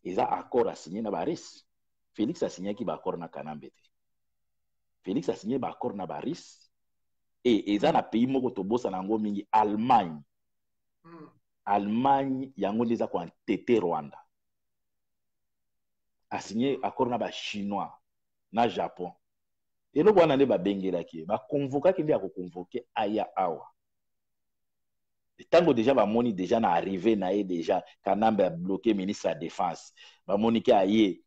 eza accord asigné na ba RIS. Félix asignaki ba accord na Kanambe te. Félix asigné ba accord na ba RIS et eza na pays moko tobosa nango mingi Allemagne. Allemagne yango ndeza ko entêter Rwanda. A signé accord na ba chinois na Japon. Et le wana ne ba bengelaki ba convoquer ki ndia ko convoquer aya awa. Et tango déjà ba moni déjà na arrivé na e déjà Kanambe a bloqué ministre de la défense. Ba moni ki aye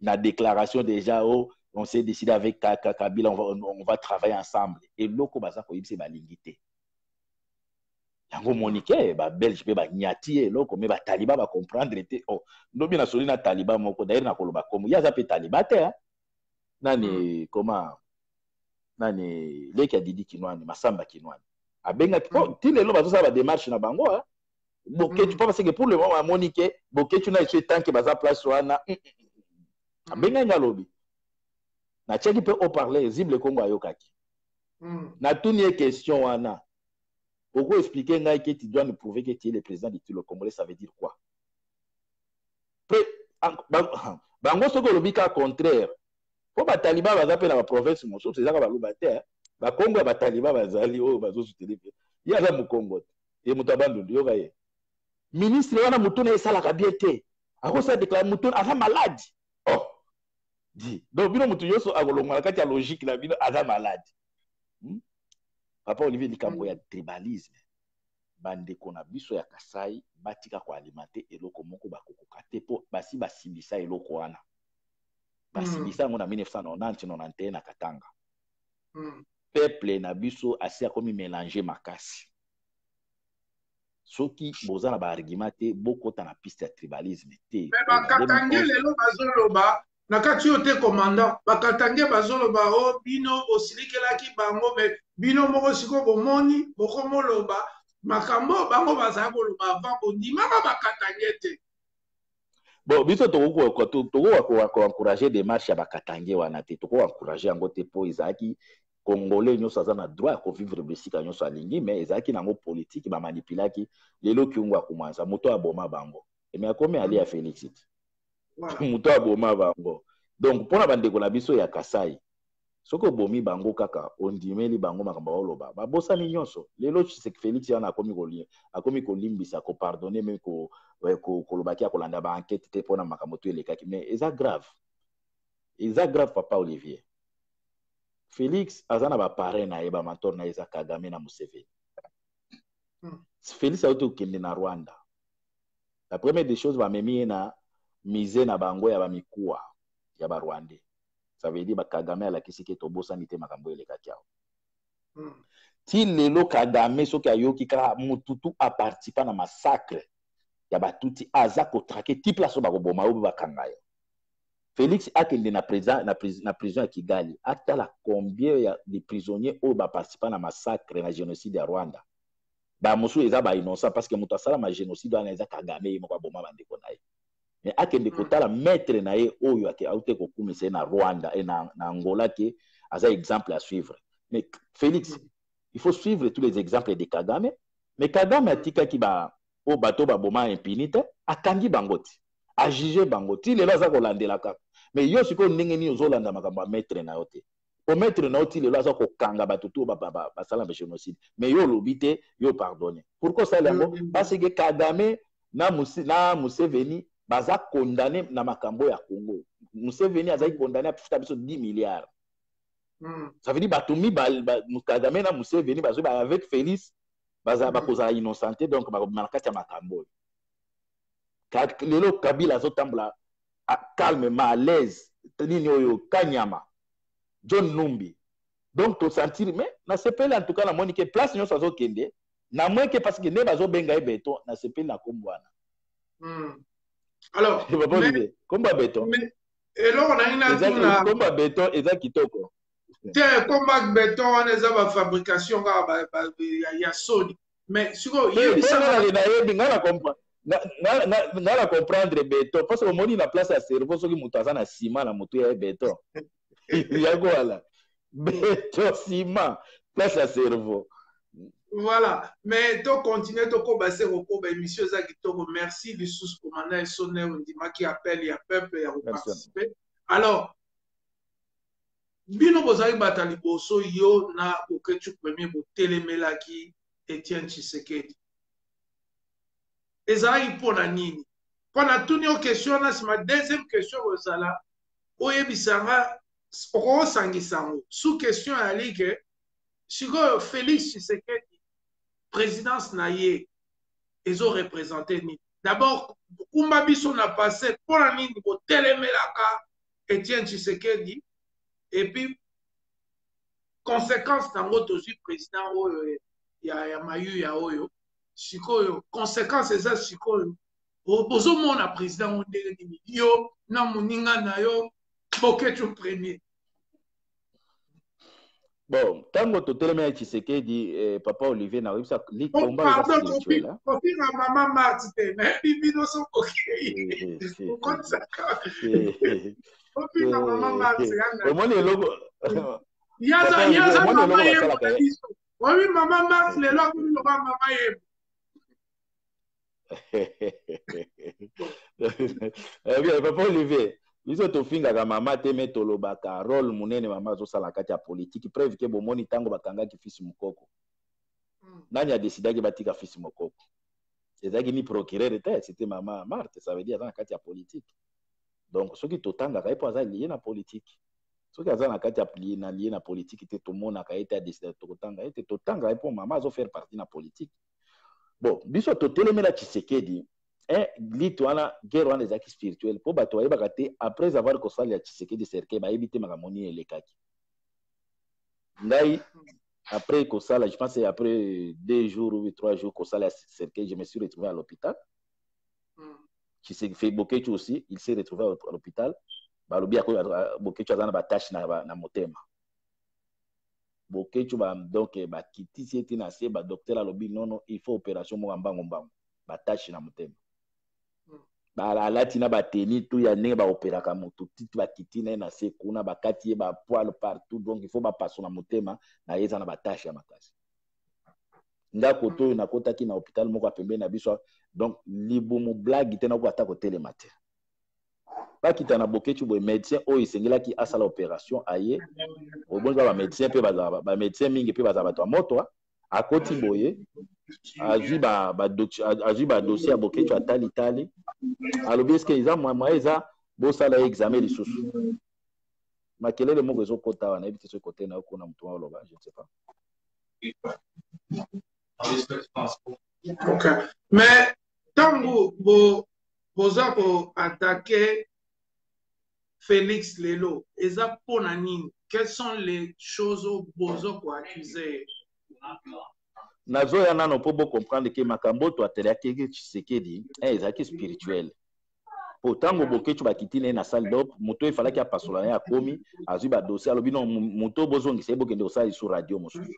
na déclaration déjà on s'est décidé avec Kabila on va travailler ensemble et loko baza ko yibse ba lingité. Yango monike ba Belge pe ba nyati loko me ba taliba ba comprendre te oh ndobi na soli na taliba moko d'ailleurs na koloba comme ya za pe taliba te hein nani comment nani leki ya Didi Kinwani Masamba Kinwani abenga tile lo bazo sa ba démarche na bango hein boketu pas parce que pour le moment monike boketu na eche tant que baza place wana abenga ngalobi na cheki pe au parler zible Congo ayokaki na tuni question wana. Pourquoi expliquer que tu dois nous prouver que tu es le président de tout le Congolais, ça veut dire quoi? Bango soko lobika contraire. Pour ba taliban baza pe na ba province moso c'est ça ka ba lobate. Ba Congo ba taliban bazali o bazo soutenir. Ya za mu Congo. Et mutabando yo kaye. Ministre wana mutuna esala ka bien te. Ako sa déclare mutuna aza malade. Oh. Di. Donc bino mutu yoso agolonga kati ya logique na bino aza malade. Papa Olivier likambo ya tribalisme bande kona biso ya Kasai batika ko alimenter eloko moko bakokoka te po basi basimbisa eloko wana basimbisa ngo na 1990 91 na Katanga peuple na biso asi akomi mélanger makasi soki boza na ba argument te bokota na piste ya tribalisme te mais bakatange lelo bazoloba na kati yo te commandant bakatange bazoloba o bino osilikelaki bango me bino moko siko bomoni bokomoloba makambo bango baza koloba avant bondima bakatange te bon biso toko encourager démarche ya bakatange wana te toko encourager yango te po ezaki Congolais nyonso aza na droit ko vivre besika nyonso alingi mais ezaki nango politique ba manipulaki lelo kiungu akumanza moto aboma bango et mais akomi ali ya Félix muto aboma bango donc pona bandeko na biso ya Kasai soko bomi bango kaka ondimeli bango makambo oloba babosani nyonso lelo c'est Félix yana akomi kolimbisa ko pardonner même ko kolobaki akolanda ba enquête te pona makambo to elekaki mais eza grave papa Olivier Félix azana ba parrain na eba mentor na eza Kagame na Museveni Félix a été kende na Rwanda la première des choses ba memi na mise na bango ya ba mikuwa ya ba Rwandais. Ça veut dire ba Kagame ala kisiki to bosani te makambo ele kakiao. Ti lelo Kagame soki ayoki ka mututu a participer na massacre ya batuti aza kotrake ti place ba koboma oyo bakanga yo. Félix akende na prison ya Kigali atala combien de prisonniers oyo baparticipa na massacre na génocide ya Rwanda. Ba mosu eza ba innocent parce que mutu asala ma génocide wana eza Kagame moko aboma bandeko na ye. Mais akende kotala maître na ye oyo ake aute kokumisa na Rwanda et na Angola ke aza exemple à suivre. Mais Félix, il faut suivre tous les exemples de Kagame. Mais Kagame atikaki ba o bato ba boma impunité akangi bangoti a juger bangoti lelo aza kolandela kaka. Mais yo siko ndenge ni ozolanda makambo maître na yo te. O maître na yo ti lelo aza kokanga bato to basala ba génocide. Mais yo lobite yo pardonner. Pourquoi ça lango? Parce que Kagame na Museveni baza condamné na makambo ya Congo. Museveni aza condamné à futa biso 10 milliards. Ça veut dire batumi Kagame na Museveni bazo avec Félix baza bakoza innocenté donc bakakati ya makambo. Lelo Kabila azotambula calmement à l'aise nini oyo Kanyama John Numbi. Donc to sentir mais na sepele en tout cas la monique place nyonso azokende na moins que parce que ne bazobenga e beton na sepele na kombwana. Alors, combat béton. Et là, on a une combat béton et ça qui toque. Combat béton, on a une fabrication, il y a Sony. Mais si vous voulez, na comprendre béton parce que au monde na place à cerveau ce qui mutaza na ciment na moto ya béton. Ya quoi béton ciment place à cerveau. Voilà, mais tu continues de combattre au émission Zakitoko. Merci du sous-commandant et sonner qui appelle, il y a peuple à participer. Alors, bino bozali batali boso yo na oketu premier bo telemelaki Etienne Tshisekedi. Ezali pona nini? Pona tuni o question na ma deuxième question bozala oyebisanga oko sangisango. Sous question ali ke siko Félix Tshisekedi présidence naïe, ils ont représenté ni. D'abord, Kumba Biso n'a passé pour la ligne pour Télémelaka, Etienne Tshisekedi, et puis, conséquence dans votre aussi président, il y a Mayu, il y a Oyo, Chikoyo, conséquence c'est ça, Chikoyo. Bozo mon président, on dit, yo, na muninga na yo, boketu premier. Bon, tango to telema Tshisekedi papa Olivier na websa li combat pardon copine maman Marthe mais bibi no so okay comme ça copine maman Marthe au moins le logo yaza maman yebo oui maman Marthe le logo no maman yebo bien papa Olivier biso tofingaka mama te me tolobaka rôle munene mama azosala kati ya politique preuve ke bomoni ntango bakangaki fils mokoko nani adesidaki batika fils mokoko ezalaki ni procureur te c'était mama Marthe ça veut dire aza na kati ya politique donc soki totangaka ye mpo aza lié na politique soki aza na kati ya lié na politique te tomonaka ye te adesida tokotanga ye te totanga ye mpo mama azofaire partie na politique bon biso totelemela Tshisekedi lit wana guerre wana ezaki spirituel po bato bayebaka te après avoir kosala ya Tshisekedi cercle bayebi te makambo nini elekaki ngai après kosala je pense après 2 jours ou 3 jours kosala ya cercle je me suis retrouvé à l'hôpital Tshisekedi Boketu aussi il s'est retrouvé à l'hôpital balobi Boketu aza na batache na motema Boketu donc bakitisi ete na se badocteur alobi non il faut opération moko mbango batache na motema alati na bateni tout ya ndenge baopéraka motu titi bakiti na ye na se kuna bakati ye bapoile partout donc il faut bapaso na motema na ye eza na batashe ya makasi ndako to oyo nakotaki na hôpital moko ya pembeni na biso donc libumu blagi te nakoka ata kotelema te bakita na Boketu boye médecin oyo esengelaki asala opération aye obonza bamédecin mpe bamédecin mingi mpe baza bato ya moto akoti boye azwi badossier ya Boketu atalitali alobi eske eza mwa eza bosala ye examen lisusu makelele moko ezokota wana yebi te soki kote na yo kuna motu oloba je ne sais pas ok mais ntango boza koattake Félix lelo eza mpona nini quelles sont les choses bozo koaccuse nazoya nano mpo comprendre ke makambo to ateliaki Tshisekedi ezalaki spirituel. Po tango Bokecho bakiti na salle d'op moto efalaki apasola ya komi azwi ba dossier alobi non moto bozongisa bokende osali sur radio mosusu.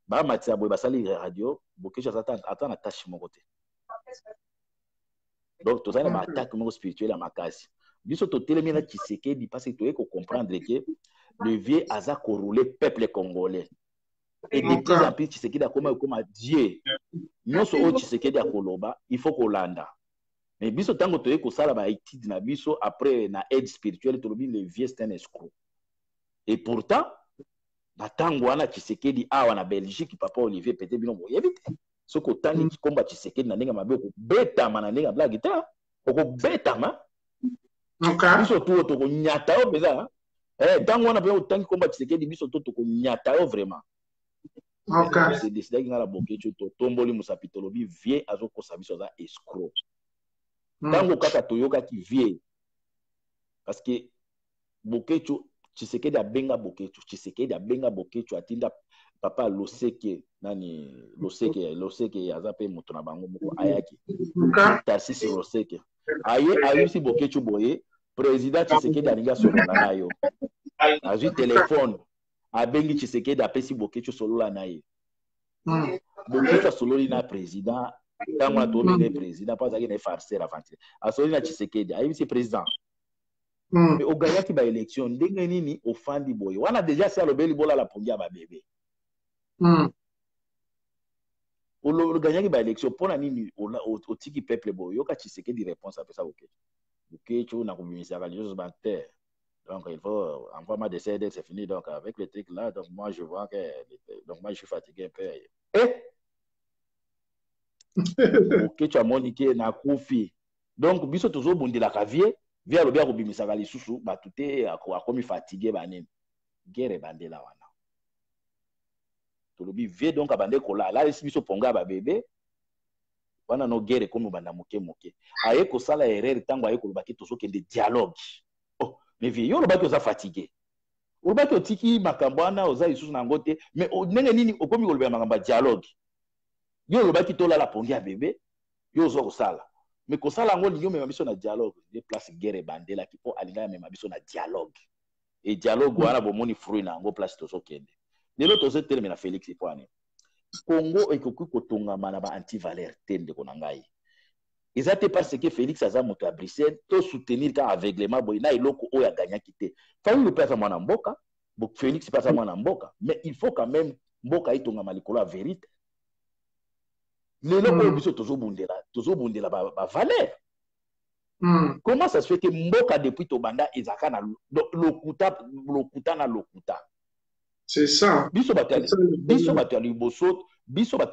Ba matisa boye basali radio Bokecho ata na tâche moko te. Donc tozali ba attaque moko spirituel ya makasi. Biso to telemi na Tshisekedi parce que toyeko comprendre que le vieux aza corroulé peuple congolais. Et de plus en plus Tshisekedi akoma Dieu. Nyonso o Tshisekedi akoloba, il faut kolanda. Mais biso tango toye ko sala ba étude na biso après na aide spirituelle tolobi le vieux c'est un escroc. Et pourtant na tango wana Tshisekedi awa na Belgique papa Olivier Pété bino boyebite. Soko tani ki komba Tshisekedi na ndenge mabe ko beta mana ndenge blague ta. Ko beta ma. Okay. Biso to ko nyata o beza. Tango wana pe tangi komba Tshisekedi biso to ko nyata o vraiment. Okay. C'est décidé ngala Bokecho to tomboli musapitolobi vieux azoko sabiso za escroc. Tango kaka toyoka ki vie parce que Bokecho Tshisekedi abenga Bokecho Tshisekedi abenga Bokecho atinda papa Loseke nani Loseke azape moto na bango moko ayaki Tarcisse Loseke aye si Bokecho boye président Tshisekedi alinga solola na yo azui téléphone abengi Tshisekedi apesi Bokecho solola na ye Bokecho sololi na président tango atomine président pas azaki na farceur avancer asoli na Tshisekedi ayebisi président mais oganyaki ba élection ndenge nini ofandi boye wana déjà si alobeli bola la pongia ba bébé oganyaki ba élection pona nini otiki peuple boye yoka Tshisekedi réponse après ça Bokecho na kobimisaka les choses bancaires donc il faut envoie-moi des CD c'est fini donc avec le truc là donc moi je vois que donc moi je suis fatigué un peu Bokecho amonike na kufi donc biso tozo bundila ka vie alobi akobimisaka lisusu bato te akomi fatigué banini guerre bandela wana tolobi vie donc abande kolala alesi biso ponga ba bébé wana no guerre komi banda moke moke aye kosala erreur tango aye kolobaki tozokende dialogue mais vie yo olobaki oza fatigué olobaki otiki makambo wana oza lisusu na ngo te mais ndenge nini okomi kolobela makambo ya dialogue yo olobaki tolala pongi ya bébé yo ozo kosala mais kosala ngo lingi omema biso na dialogue de place guerre bandela ki po alinga mema biso na dialogue et dialogue wana bomoni fruit na ngo place tozokende lelo tozotelema na Félix Epwane Congo ekoki kotongama na ba anti-valeur te ndeko na ngai eza te parce que Félix aza moto ya Bruxelles to soutenir ka aveuglement boy na eloko oyo aganyaki te fali le pesa mwana mboka bo Félix pesa mwana mboka mais il faut quand même mboka itongama likolo ya vérité lelo oyo biso tozobundela ba valeur comment ça se fait que mboka depuis tobanda ezaka na lokuta na lokuta c'est ça biso bato ya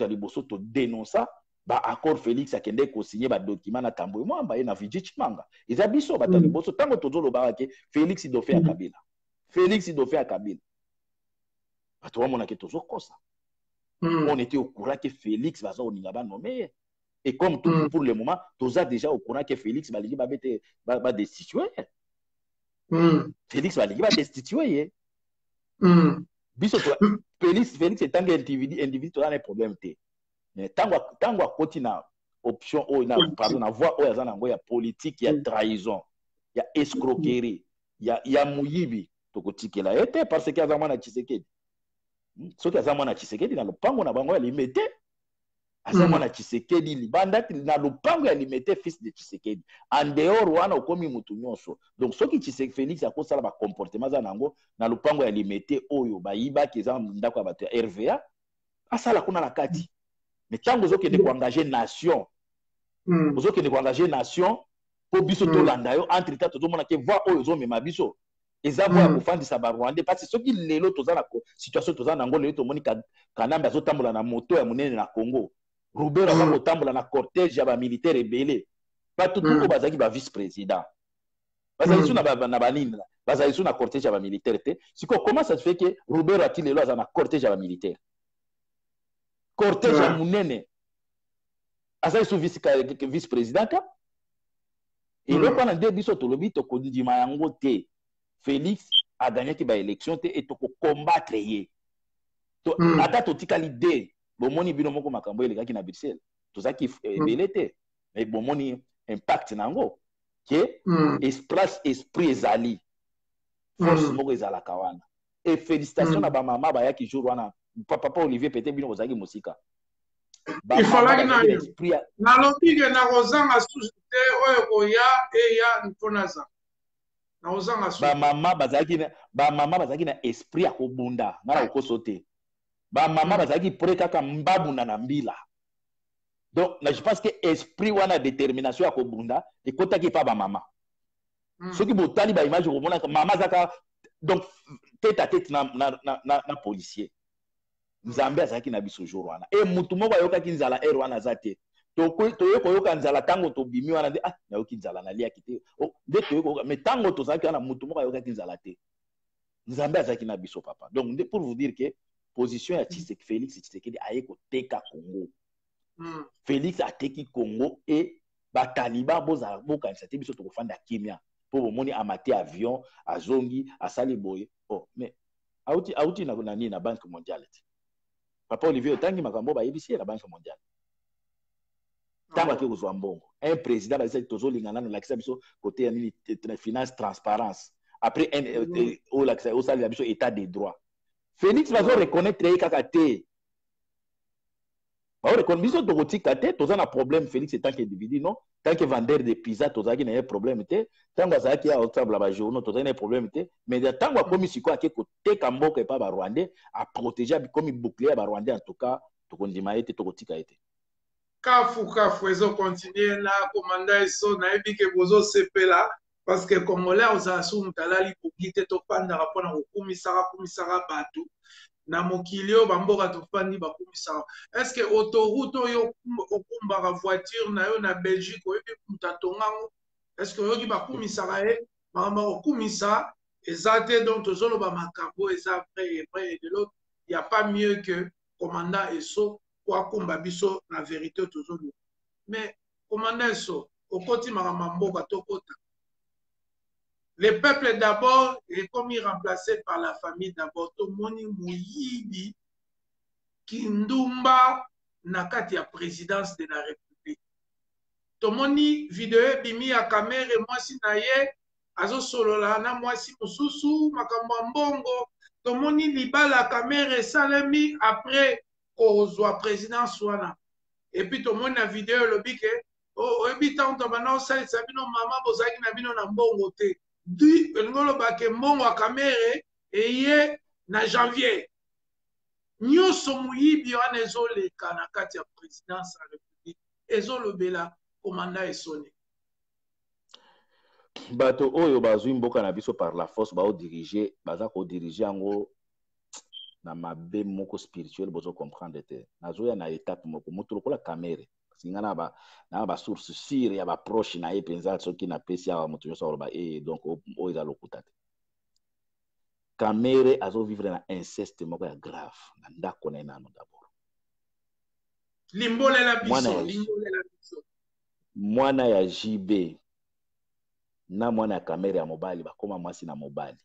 liboso to dénonça ba accord Félix akende ko signer ba document na tambo mwamba ye na Vigi Chimanga eza biso bato ya liboso tango tozoloba ke Félix do faire Kabila bato wa mona ke tozokosa on était au courant que Félix va oninga ba nommé et comme tout pour le moment toza déjà au courant que Félix va lingi ba destituer Félix va lingi ba destituer biso Félix est un individu to un problème té mais tango akoti na option o na pardon na voix o ya zana ngo ya politique ya trahison ya escroquerie ya muyibi to kotikela ete parce que azama na Tshisekedi soki azama na Tshisekedi na lupango na bango ya limete azama na Tshisekedi libanda na lupango ya limete fils de Tshisekedi en dehors wana okomi mutu nyonso donc soki Tshisekedi Félix akosala ba comportement za nango na lupango ya limete oyo bayiba keza ndako ya bato ya RVA asala kuna na kati mais tango ozokende koengager nation po biso tolanda yo entre temps tozomona ke voix oyo ozomema biso eza voix ya kofandisa barwandais parce que soki lelo toza na situation toza nango lelo tomoni Kanambe azotambola na moto ya monene na Congo Robert aza kotambola na cortège ya bamilitaire ebele bato tuto bazalaki ba vice président bazali su na banini bazali su na cortège ya bamilitaire te siko comment ça se fait que Robert ati lelo aza na cortège ya bamilitaire cortège ya munene azali su vice président ka eloko wana nde biso tolobi tokondima yango te Félix aganyaki ba élection te et tokokombattre ye ata totikali de bomoni bino moko makambo elekaki na Bruxelles tozaki ebele te mais bomoni impact nango ke esprit ezali force moko ezalaka wana et félicitations na bamama bayaki jour wana papa Olivier peut-être bino bozalaki mosika ifalaki na lobi ke na kozanga susu te oyo koya eya mpona za na kozanga susu bamama bazalaki na esprit ya kobunda nga na kokoso te bamama bazalaki pre kaka mbabunda na mbila donc je pense que esprit wana détermination ya kobunda ekotaki pa bamama soki botali baimage komonaka mama azaka donc tête à tête na policier nzambe azalaki na biso jour wana e mutu moko ayokaki nzala ere wana aza te toye koyoka nzala ntango tobimi wana nde nayoki nzala naliaki te nde toyekoyoka mais ntango tozalaki wana mutu moko ayokaki nzala te nzambe azalaki na biso papa donc pour vous dire que position ya Félix Tshisekedi aye koteka Congo Félix ateki Congo et bataliba bozala bokanisa te biso tokofanda kimia po bomoni amate avion azongi asali boye mais auti na nani na banque mondiale papa Olivier otangi makambo bayebisi la banque mondiale tanga ke kozwa mbongo un président bazali tozolingana na lakisa biso côté ya nini finance transparence après au lakisa au sali biso état de droit Félix va reconnaître kaka te ba reconnaître biso tokotika te toza na problème Félix tant qu'individu non tant que vendeur de pizza tozaki na problème te tango azaki ya otable ba journaux tozaki na problème te mais tango akomi siko ake koteka mboka epa ba Rwandais a protéger comme bouclier ba Rwandais en tout cas tokondima ete tokotika ete kafu ezo continuer na komanda eso na ebi ke bozo sepela parce que congolais ozala su mutalali kokite topanda rapona kokumisaka bato na mokili oyo bamboka tofandi bakumisaka est-ce que autoroute oyo okumbaka voiture na yo na Belgique oyebi mutu atongango est-ce que oyoki bakumisaka ye makambo kokumisa eza te donc tozoloba makambo eza vrai et de l'autre il y a pas mieux que commandant eso kwa kumba biso na vérité tozoloba mais commandant eso okoti makambo mboka tokota le peuple d'abord est comme remplacé par la famille d'abord. Tomoni Moyibi Kindumba nakati ya présidence de la République. Tomoni vidéo bimi ya caméra mwasi na ye azo solola na mwasi mususu makambo mbongo. Tomoni libala caméra salemi après kozwa présidence wana. Et puis tomoni na vidéo lobike o ebitan to bana osalisa bino mama bozaki na bino na mbongo te. Di ngolo bake mbongo wa kamere eye na janvier nyoso muyibi wana ezoleka na kati ya présidence ya république ezolobela komanda esone bato oyo bazwi mboka na biso par la force baodiriger baza kodirige yango na mabe moko spirituel bozo comprendre te nazoya na étape moko moto lokola kamere singa na ba source sire ya ba proche na ye penza soki na pesi ya moto nyonso aloba donc o eza lokuta te kamere azo vivre na inceste moko ya grave na ndako na nano d'abord limbolela biso mwana ya JB na mwana ya kamere ya mobali bakoma mwasi na mobali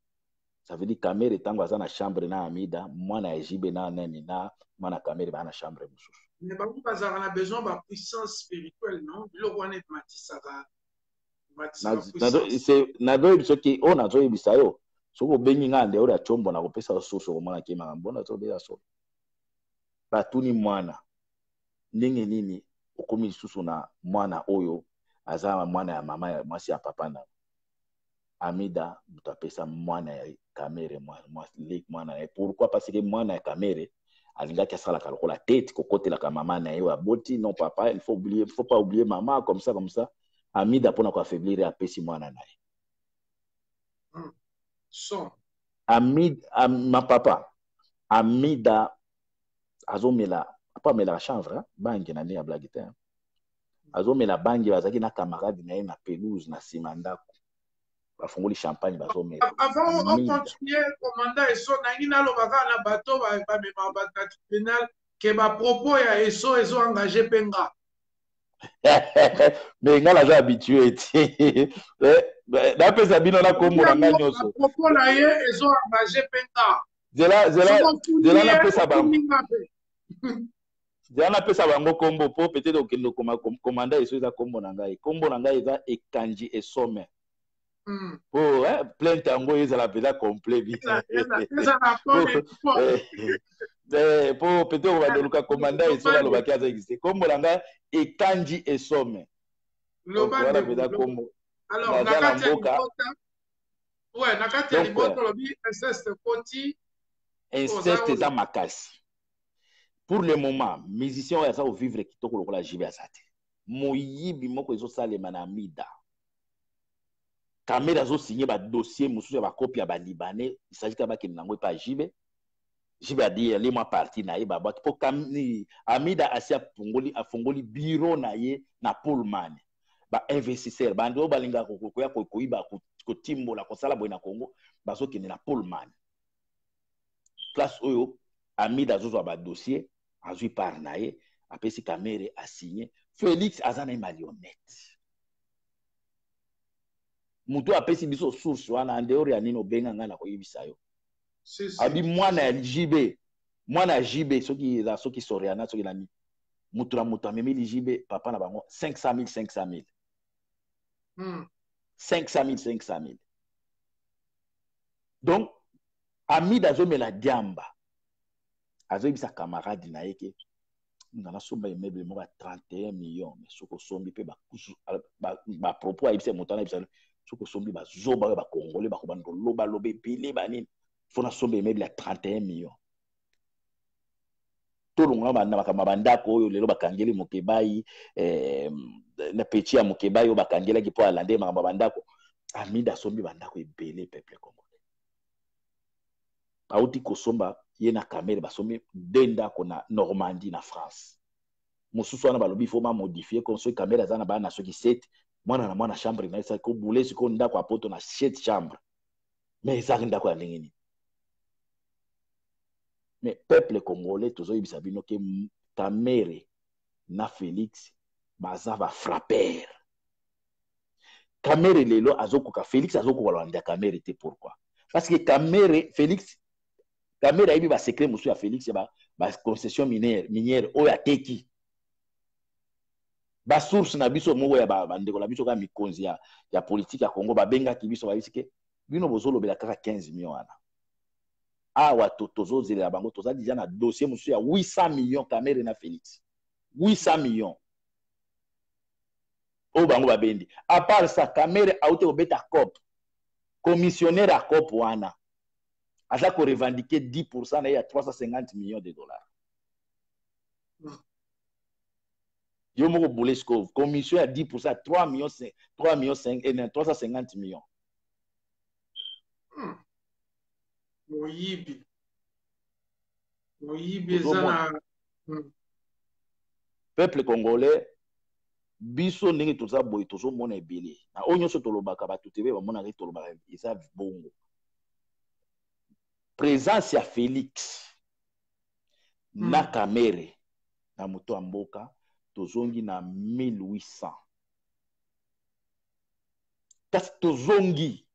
ça veut dire kamere tango aza na chambre na Amida mwana ya JB na nani na mwana kamere ba na chambre mususu mais beaucoup bazara na besoin ba puissance spirituelle non biloko wana matisaka nado biso ki o nazo yebisa yo soko bengi nga nde ora chombo na kopesa soso komona ke makambo na to bela so batuni mwana ndenge nini okomi susu na mwana oyo aza mwana ya mama ya mwasi ya papa na Amida mutapesa mwana ya kamere mwana ya pourquoi parce que mwana ya kamere alingaki asalaka lokola tête kokotelaka mama na ye aboti non papa il faut pas oublier maman comme ça Amida pona ko affaiblir apesi mwana na ye ma papa Amida azomela apa mela chanvre bangi na ne ya blague te azomela bangi bazaki na camarade na ye na pelouse na sima ndako bafungoli champagne bazomela avant on continue commandant eso nangi nalobaka na bato bamema bato tribunal ke bapropos ya eso ezoengage mpenga mais nga naza habitué ti napesa bino na kombo na nga nyonso propos na ye ezoengage mpenga zela napesa bango Zana pesa bango kombo po peut-être okendo commanda eso eza kombo na ngai. Kombo na ngai eza Ekanji Esome. Po plainte yango ezala peza complet vite. Po peut-être obadoluka commanda eso balobaki aza existe. Kombo na ngai Ekanji Esome. Voilà peza kombo. Alors nakati ya libota. Ouais, nakati ya libota lobi inceste koti. Inceste eza makasi. Pour le moment, musicien oyo aza ovivre kitoko lokola jibe aza te. Moyibi moko ezosalema na Amida. Kamera azosigné ba dossier mosusu ya bakopi ya balibanais. Il s'agit kaba bakende nango epa jibe. Jibe adi ali mwa parti na ye babaki. Po Amida asi afongoli bureau na ye na Pullman. Ba investisseur bando balinga kokoya koyiba kotimbola kosala boye na Congo bazokende na Pullman. Place oyo Amida azozwa ba dossier azui par na ye apesi Kamere a signé. Félix azana marionnette. Mutu apesi biso source wana andeori ya nino benga ngana koyibisa yo. Abi mwana ya JB, mwana ya JB soki soriana soki nani. Mutu na mutu amemi JB papa na bango 500 000. 500 000. Donc Amida azomela diamba. Azoyibisa camarade na yeke ngana somba immeuble mo 31 millions mais soko sombi pe ba propos ayibisa motana ayibisa soko sombi ba zoba ba congolais ba kobando loba lobe pili ba nini fona somba immeuble ya 31 millions tolonga bana bakamba oyo lelo bakangeli mokebai na petit ya mokebai oyo bakangela ki po alande makamba bandako Amida sombi bandako ebele peuple congolais auti kosomba ye na Kamere basombi denda kona Normandie na France. Mosusu wana balobi faut ma modifier comme so Kamere azana ba na soki 7 mwana na mwana chambre na isa ko boule siko ndako apoto na 7 chambre. Mais ezaki ndako ya ndengeni. Mais peuple congolais tozo yibisa bino ke Kamere na Félix baza ba frapper. Kamere lelo azokoka Félix azokoka landa Kamere te pourquoi? Parce que Félix Kamere ayibi ba secret musu ya Félix ba concession minière oyo ateki. Ba source na biso moko ya bandeko la biso ka mikonzi ya politique ya Congo ba benga ki biso ba bisike bino bozolobela kaka 15 millions wana. Awa tozozela bango toza déjà na dossier musu ya 800 millions Kamere na Félix. 800 millions. O bango ba bendi. À part ça Kamere a été obeta COP. Commissionnaire à COP wana. Aza ko revendiquer 10% na ya 350 millions de dollars. Yo moko bolesko commission à 10% 3 millions 5 et 350 millions. Moyibi zana peuple congolais biso ndenge toza boy tozo mona ebele. Na onyo so tolobaka batutebe ba mona ke tolobaka isa bongo. Présence ya Félix na Kamere na moto amboka tozongi na 1800 kasi tozongi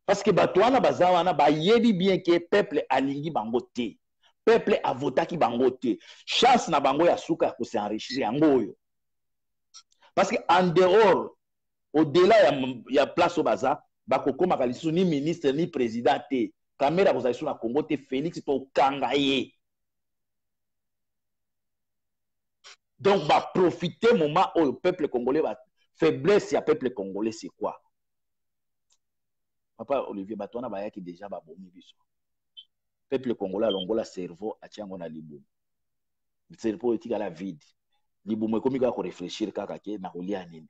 parce que bato wana baza wana bayebi bien que peuple alingi bango te peuple avotaki bango te chance na bango ya suka ko s'enrichir yango oyo parce que en dehors au-delà ya place au baza bakokoma kalisusu ni ministre ni président te Kamere akozala na Congo te Félix to kanga ye donc ba profiter moment au peuple congolais ba faiblesse ya peuple congolais c'est quoi papa Olivier Batona ba yaki déjà ba bomi biso peuple congolais alongola cerveau atiango na libumu cerveau etika la vide libumu ekomi ka ko réfléchir kaka ke na kolia nini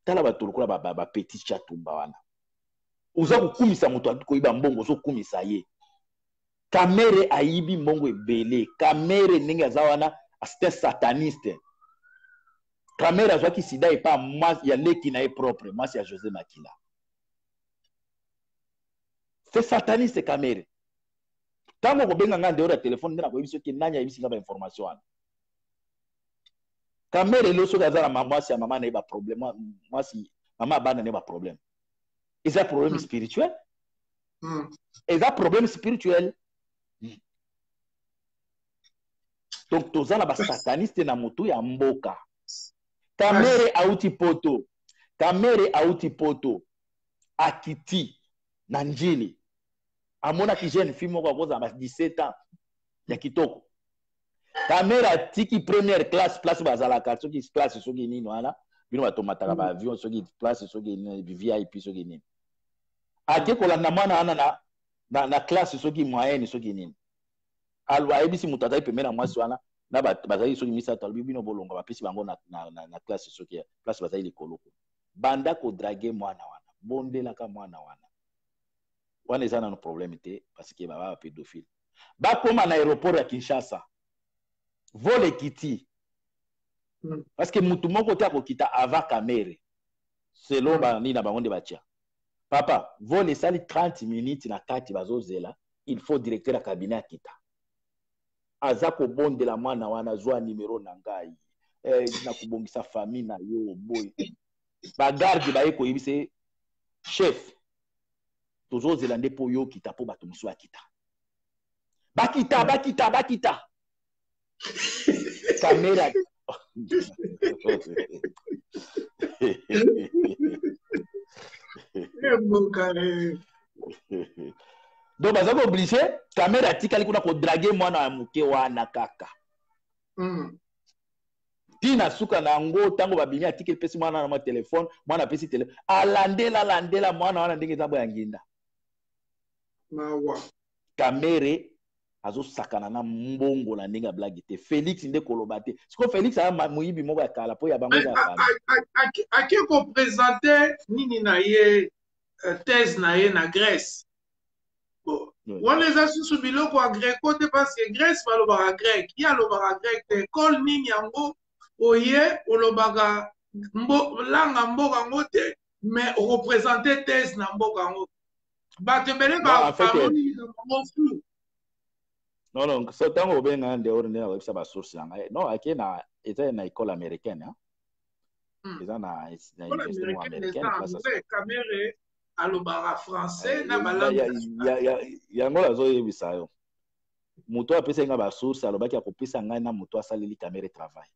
tala batulukula ba petit chatumba wana uza kukumisa moto akoyiba mbongo zo kumisa ye Kamere ayibi mbongo ebele Kamere ndenge aza wana c'était sataniste Kamere azwaki sida epa mwasi ya leki na ye propre mwasi ya José Makila c'est sataniste Kamere tango kobenga nga ndeo ya telefone ndena koyibi soki nanya yebisi nga ba information wana Kamere lo soki aza na mwasi ya mama na ye ba problème mwasi mama bana ne ba problème eza problème spirituel eza problème spirituel Donc tozala ba sataniste na mutu ya mboka. Kamere auti poto. Kamere auti poto. Akiti na njili. Amona ki jeune fille moko akoza ba 17 ans ya kitoko. Kamera tiki première classe place bazalaka soki classe soki nini wana bino batomataka ba avion soki place soki nini VIP soki nini. Ake kolanda mwana wana na classe soki moyenne soki nini. Alwa ebisi mutu azali pembeni na mwasi wana na bazali soki misato alobi bino bolonga bapesi bango na classe soki place bazali likolo. Banda ko draguer mwana wana. Bondelaka mwana wana. Wana eza na problème te parce que baba pédophile. Bakoma na aéroport ya Kinshasa. Vole kiti. Parce que mutu moko te akokita ava kamere. Selon bani na bango nde batia. Papa, vole sali 30 minutes na kati bazozela, il faut directeur ya cabinet akita. Aza kobondela mwana wana zwa numéro na ngai. Na kubongisa famille na yo boy. Ba garde ba eko yebise chef. Tozozela nde po yo kita po bato musu akita. Bakita. Caméra. Donc baza ko obligé caméra tikali kuna ko draguer mwana wa muke wana kaka. Tina suka na ngo tango babini atikeli pesi mwana na telefone, mwana pesi telefone. Alandela mwana wana ndenge zambo ya nginda. Mawa. Kamere azo sakana na mbongo na ndenge blague te. Félix nde koloba te. Siko Félix a muyibi moko ya kala po ya bango za fami. Ake ko présenter nini na ye thèse na ye na Grèce. Wana eza susu biloko ya greko te parce que Grèce balobaka grec. Ya alobaka grec te. École nini yango oye olobaka langa mboka yango te mais représenter thèse na mboka yango. Bato bele ba famille na bango flou. Non, so tango benga nde ori nde websa ba source yanga. Non, ake na eza na école américaine, hein. Eza na université américaine place ça. Caméra alobaka français na balangue. Yango la zo yebisa yo. Muto apesa nga ba source alobaki akopesa ngai na muto asaleli caméra travail.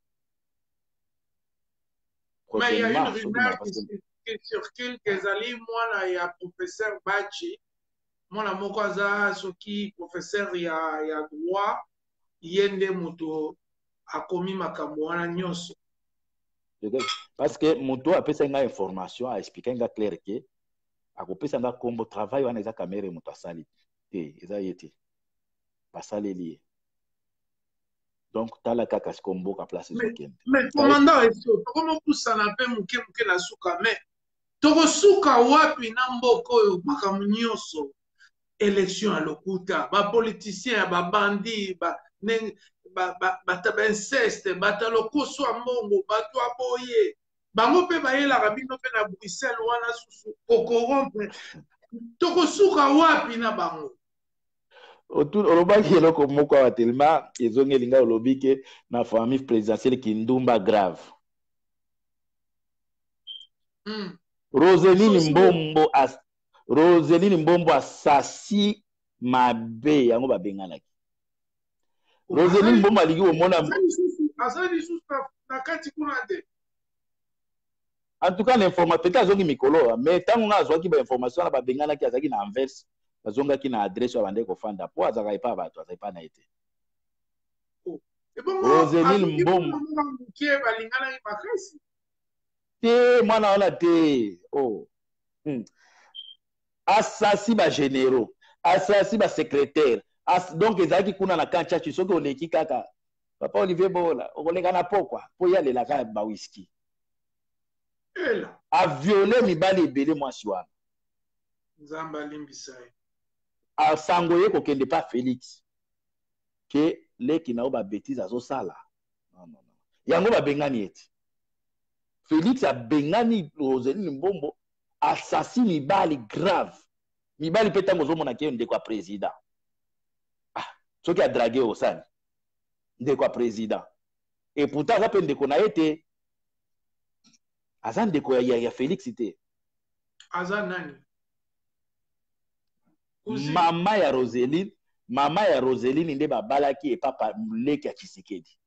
Mais il y a une rumeur qui circule que Zali mwana ya professeur Bachi mwana moko aza soki professeur ya droit yende muto akomi makambo wana nyonso. Parce que muto apesa nga information a expliquer nga clair que akopesa nga kombo travail wana eza caméra muto asali te eza yete basaleli. Donc tala kaka skombo ka place ezokende. Mais commandant eso comment kusana pe muke na suka mais toko suka wapi na mboko oyo makambo nyonso élection à lokuta ba politicien ba bandi ba inceste ba lokoso ambongo ba to aboye bango pe ba yela rabino pe na Bruxelles wana susu kokorompre toko suka wapi na bango. Olobaki eloko moko wa telema ezongelinga olobike na famille présidentielle kindumba grave. Roseline Mbombo asasi mabe yango babenganaki. Roseline Mbombo aliki omona azali sous na kati kuna te. En tout cas l'information peut-être azongi mikolo mais tango nga azwaki ba information na babenganaki azaki na Anvers. Bazongaki na adresse ya bande ko fanda po azaka ipa bato azaipa na ete. Roseline Mbombo ke balingana ni makasi. Te mwana wana te. Assassi ba généraux, assassi ba secrétaire. Donc ezaki kuna na kancha chisoki oleki kaka. Papa Olivier Bola, okoleka na pokwa, po ya lela ka ba whisky. A violer mibali ebele mwasi wana. Nzamba limbisai. A sangoye ko kende pa Félix. Que leki na ba bêtise azo sala. Non. Yango ba bengani eti. Félix a bengani Roseline Mbombo assassin mibali grave. Mibali peta ngozo mona ke ndeko a président. Soki a dragué au sani. Ndeko a président. Et pourtant aza pe ndeko na ete aza ndeko ya Félix ite. Aza nani? Mama ya Roseline mama ya Roseline nde babalaki et papa Leki ya Tshisekedi.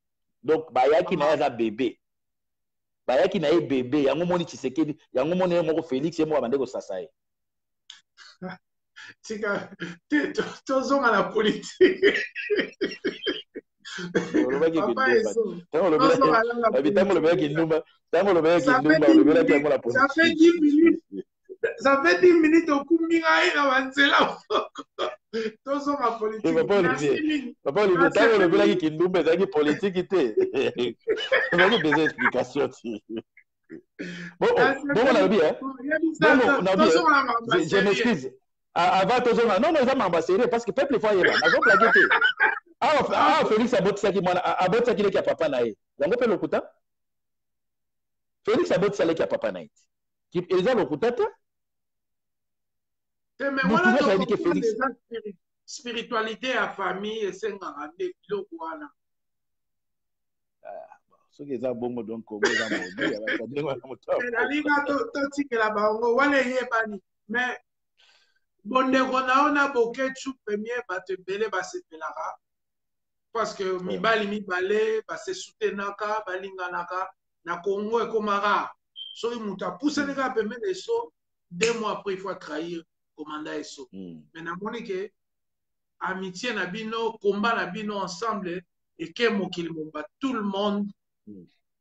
Donc bayaki na yaza bébé. Bayaki na ye bébé yango moni Tshisekedi, yango moni moko Félix ye moko bande ko sasa ye. Tika tozonga na politique. Papa eso. Ça fait 10 minutes. Ça fait 10 minutes au Kumbinga et à Wanzela. Tozonga politique. Papa Olivier, tant le bela qui nous met dans politique était. On a des explications. Bon, on a bien. Je m'excuse. Avant tozonga, non, ça m'a sérieux parce que peuple fois y est là. N'a pas plaqué. Ah, Félix Abotsaki mwana Abotsaki leki ya papa na ye. Yango pe lokuta? Félix Abotsaki leki ya papa na ye. Qui eza lokuta te? Mais voilà donc Félix spiritualité à famille et senganga nde biloko wana. Soki eza bongo donc Congo eza modi ya batande wana moto. Nalinga to tikela bango wana yebani. Mais bondeko na ona Bokechu premier bato ebele basepelaka. Parce que mibali mibale base soutenaka balinganaka na Congo ekomaka soki mutu apuseleka pembeni eso 2 mois après il faut trahir commandant eso. Mais namoni ke amitié na bino combat na bino ensemble et que mokili momba tout le monde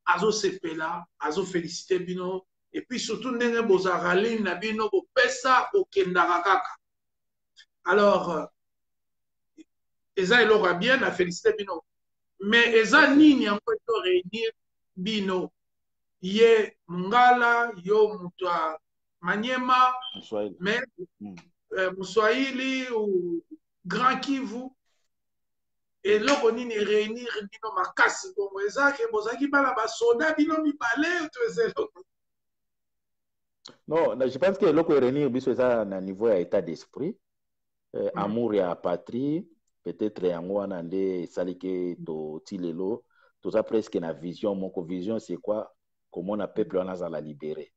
azo sepela azo féliciter bino et puis surtout ndenge bozaka ligne na bino bopesa okendaka kaka. Alors eza eloko bien na féliciter bino mais eza nini yango eto réunir bino ye Mungala yo mutu a Maniema mais Mswahili ou Grand Kivu eloko nini réunir bino makasi bongo eza ke bozaki bana basoda bino mibale to ezelo. Non, je pense que eloko réunir biso eza na niveau ya état d'esprit. Amour ya patrie peut-être yango wana nde esaliki toti lelo toza presque na vision moko. Vision c'est quoi? Comment on a peuple wana azala libéré.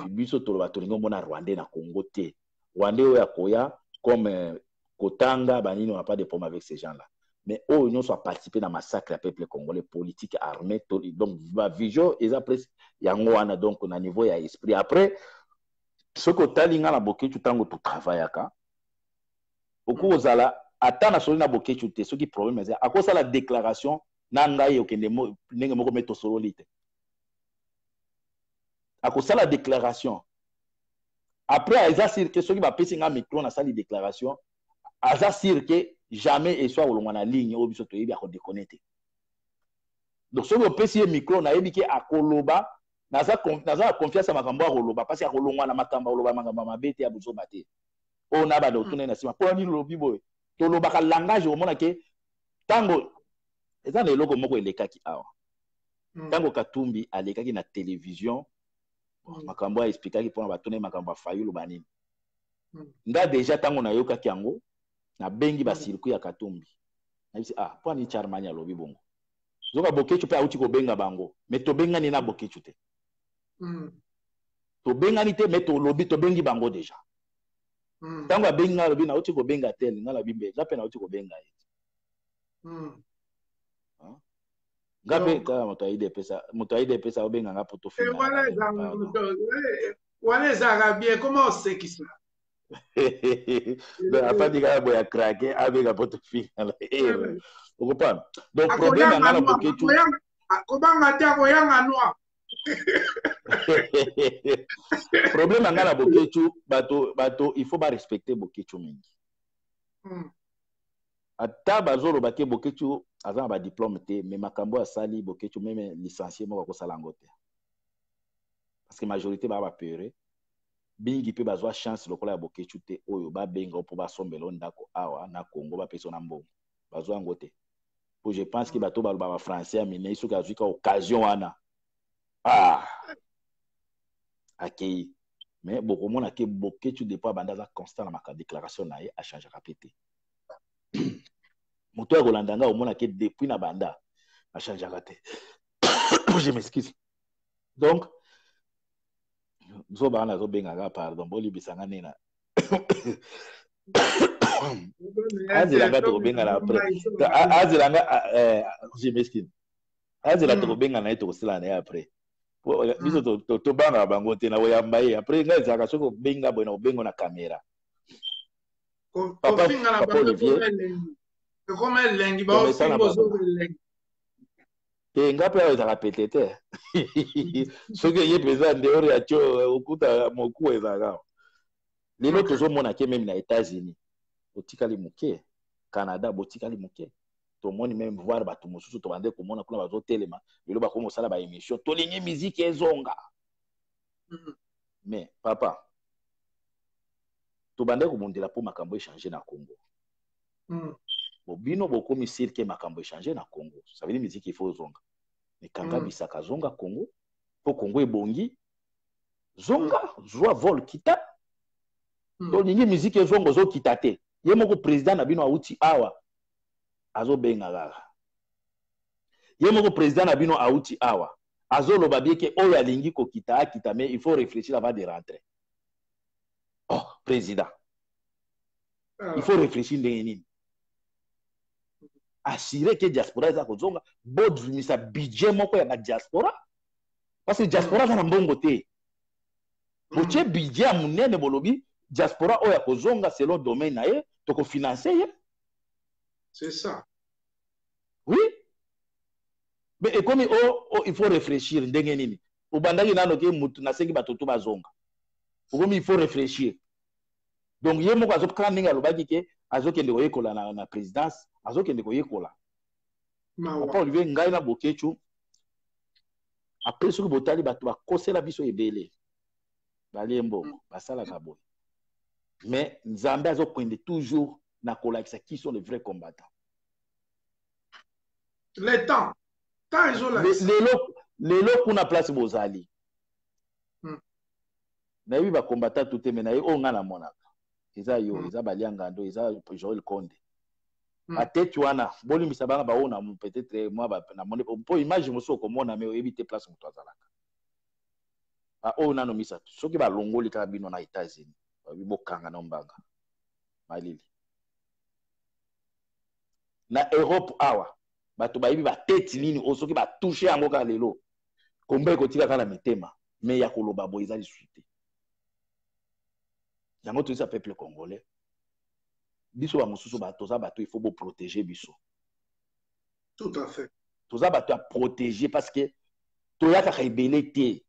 Biso toloba tolingo mona Rwandais na Congo te. Rwandais oyo akoya comme Kotanga banini on n'a pas de problème avec ces gens-là. Mais eux ils ont participé dans massacre à peuple congolais politique armée donc ma vision eza presque yango wana donc na niveau ya esprit. Après ce que talinga na Bokechu tango to travaillaka okozala ata na solo na Bokechu te soki problème eza akosa la déclaration na ngai okende ndenge moko meto solo lite akosa la déclaration après eza sur que soki ba pesi nga micro na sali déclaration eza sur que jamais et soit olongwa na ligne o biso to yebi ako déconnecter. Donc soki opesi micro na yebi ke akoloba naza confiance à makambo akoloba parce que akolongwa na makambo oloba makambo mabete ya buzo bate. On a ba d'autres na sima pour ni lobi boy to lobaka langage au mona ke tango eza na eloko moko elekaki awa tango Katumbi alekaki na télévision makambo expliquaki pour ba tourner makambo fayulu banini nga déjà tango na yokaki yango na bengi ba circuit ya Katumbi na bisi pour ni charmanya lobi bongo zoka Bokechu pe auti ko benga bango mais to benga ni na Bokechu te to benga ni te mais to lobi to bengi bango déjà. Tango abenga lobi na uti ko benga tel ngala bimbe zape na uti ko benga ngape ka moto aide pesa obenga nga poto fina wala za bien comment c'est qui ça ben apa diga boya craquer abenga poto fina on comprend donc problème ngala Bokechu akobanga te akoyanga noa. Problème ngala Bokechu bato il faut pas respecter Bokechu mingi. Ata bazolo bake Bokechu azana ba diplôme te mais makambo asali Bokechu même licencié moko ko sala ngote. Parce que majorité ba peur bingi pe bazwa chance lokola ya Bokechu te oyo ba benga po ba sombelo ndako awa na Congo ba peso na mbongo. Bazwa ngote. Pour je pense que bato ba français amine iso ka zuka occasion wana. Ok, mais beaucoup de monde qui Bokechu depuis bandaza constant na ma déclaration na ye a changé répété. Moto ya Rolandanga au monde qui depuis na banda a changé raté. Je m'excuse. Donc zo bana zo benga pardon boli bisanga nena. azelanga tokobengana après azelanga je m'excuse azelanga tokobengana ye tokosala na ye après biso tobanga bango te na koyamba ye après ngai ezalaka soki obenga boye na kobengo na caméra papa Olivier nga mpe ayo ezalaka pete te soki ye mpenza ndeore ya tio okuta moku ezalaka lelo tozomona ke meme na États-Unis botikali moke Canada botikali moke tomoni meme voir bato mosusu tobande komona kuna bazotelema lelo bakomi kosala baémission tolingi miziki ezonga mais papa tobande komondela mpo makambo échange na Congo bino bokomi sirke makambo échange na Congo ça veut dire miziki il faut zonga mais kanga bisaka zonga Congo po Congo ebongi zonga zwa vol kita tolingi miziki ezongo zo kita te ye moko président na bino auti awa azobenga kaka ye moko président na bino auti awa azoloba bien ke oyo alingi kokita akita mais il faut réfléchir avant de rentrer oh président il faut réfléchir ndenge nini assurer que diaspora eza kozonga bodumisa budget moko ya diaspora parce que diaspora za na mbongo te botie budget ya munene bolobi diaspora oyo ya kozonga selon domaine na ye tokofinancer ye c'est ça oui mais ekomi il faut réfléchir ndenge nini obandaki nano ke mutu nasengi bato to bazonga okomi il faut réfléchir donc ye moko azokala ndenge alobaki ke azokende koyekola na présidence azokende koyekola papa Olivier ngai na bokechu après soki botali bato bakosela biso ebele balie mbongo basalaka boye mais nzambe azokwende toujours na kolakisa qui sont les vrais combattants le temps lelo kuna place bozali nayebi bakombata tout te me na ye oyo ngai namonaka eza yo eza baliangando eza Joel Konde ateti wana bolimbisa banga baona peut-être moi namoni mpo image mosusu okomona me oyebi te place moto azalaka oyo nano misato soki balongoli kaka bino na États-Unis bokanga na mbanga malili na Europe awa bato bayebi bateti nini oyo soki batushe yango kaka lelo kombe ekotika kaka na mitema me ya koloba boye eza lisusu te yango toyisa peuple congolais biso bamosusu toza bato il faut protéger biso tout à fait toza bato à protéger parce que toyakaka ebele te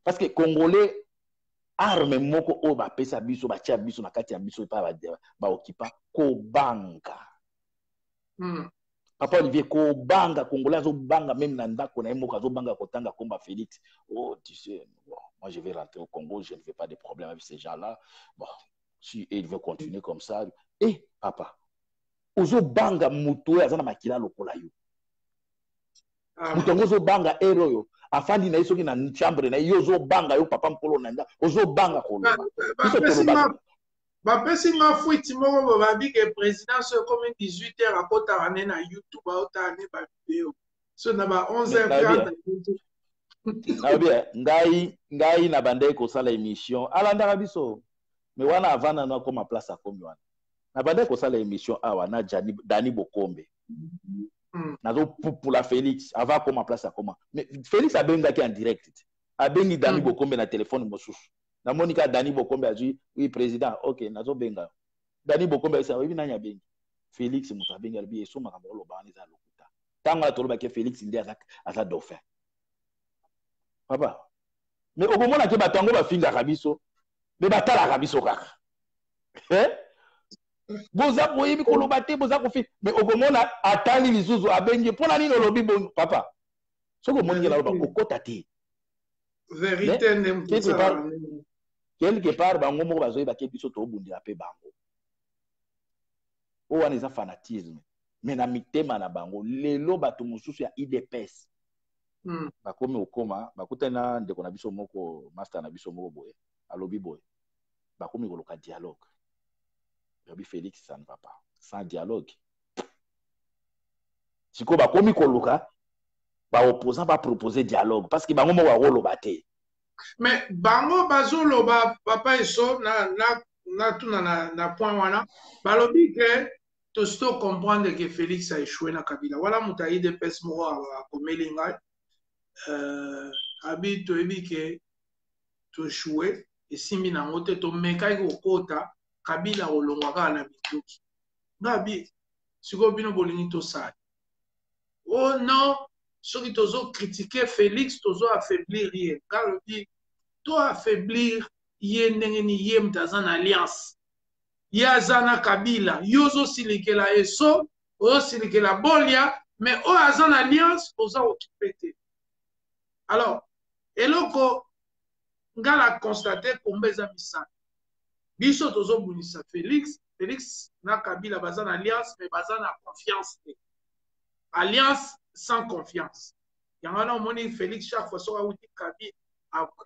parce que congolais arme moko oyo bapesa biso batia biso na kati ya biso epa baokipa kobanga papa Olivier kobanga congolais azobanga même na ndako na ye moko azobanga kotanga komba Félix oh tu sais bon moi je vais rentrer au Congo je ne veux pas de problème avec ces gens là bon si il veut continuer comme ça papa ozobanga mutu oyo aza na makila lokola yo mutu yango ozobanga ere oyo afandi na ye soki na chambre na ye yo ozobanga yo papa mpolo na nda ozobanga koloba bapesi nga fuiti moko babi ke président so comme 18h akotaka ne na YouTube aotaka ne bavideo so na ba 11h30 ngai na bandai kosala émission alandaka biso me wana avanda na koma place akomi wana na bandai kosala émission awa na Dani Bokombe nazopupula Félix ava koma place akoma mais Félix abengaki en direct abengi Dani Bokombe na telefone mosusu namoni ka Dani Bokombe azwi oui président ok nazobenga Dani Bokombe esa oyebi nani abengi Félix moto abengi albi eso makambo oloba wana eza lokuta ntango atolobaki Félix nde aza dauphin papa mais okomona ke bato yango bafingaka biso me batalaka biso kaka boza boyebi koloba te boza kofi mais okomona atali lisusu abengi mpona nini olobi bongo papa soki omoningi naloba kokota te vérité quelque part bango moko bazoyebake biso tobundela mpe bango oyo wana eza fanatisme me na mitema na bango lelo bato mosusu ya IDPS bakomi okoma bakutani na ndeko na biso moko master na biso moko boye alobi boye bakomi koluka dialogue lobi Félix ça ne va pas sans dialogue siko bakomi koluka baopposant baproposer dialogue parce que bango moko bakoloba te mais bango bazoloba papa eso na point wana balobi ke tosto comprendre que Félix a échoué na Kabila wala mutayi de pes moko akomeli ngai abi toyebi ke toéchoué esimbi nango te tomekaki kokota Kabila kolongwa kaka na mituki ngabi sikoyo bino bolingi tosala oh non soki tozo critiquer Félix tozo affaiblir ye ngalobi to affaiblir ye ndenge ni ye mutu aza na alliance ye aza na Kabila yo ozosilikela eso ozosilikela bolia mais oyo aza na alliance oza okipe te alors eloko nga na constate komba eza misala biso tozobunisa Félix na Kabila baza na alliance mais baza na confiance te alliance sans confiance yango wana omoni Félix chaque fois soki awuti Kabila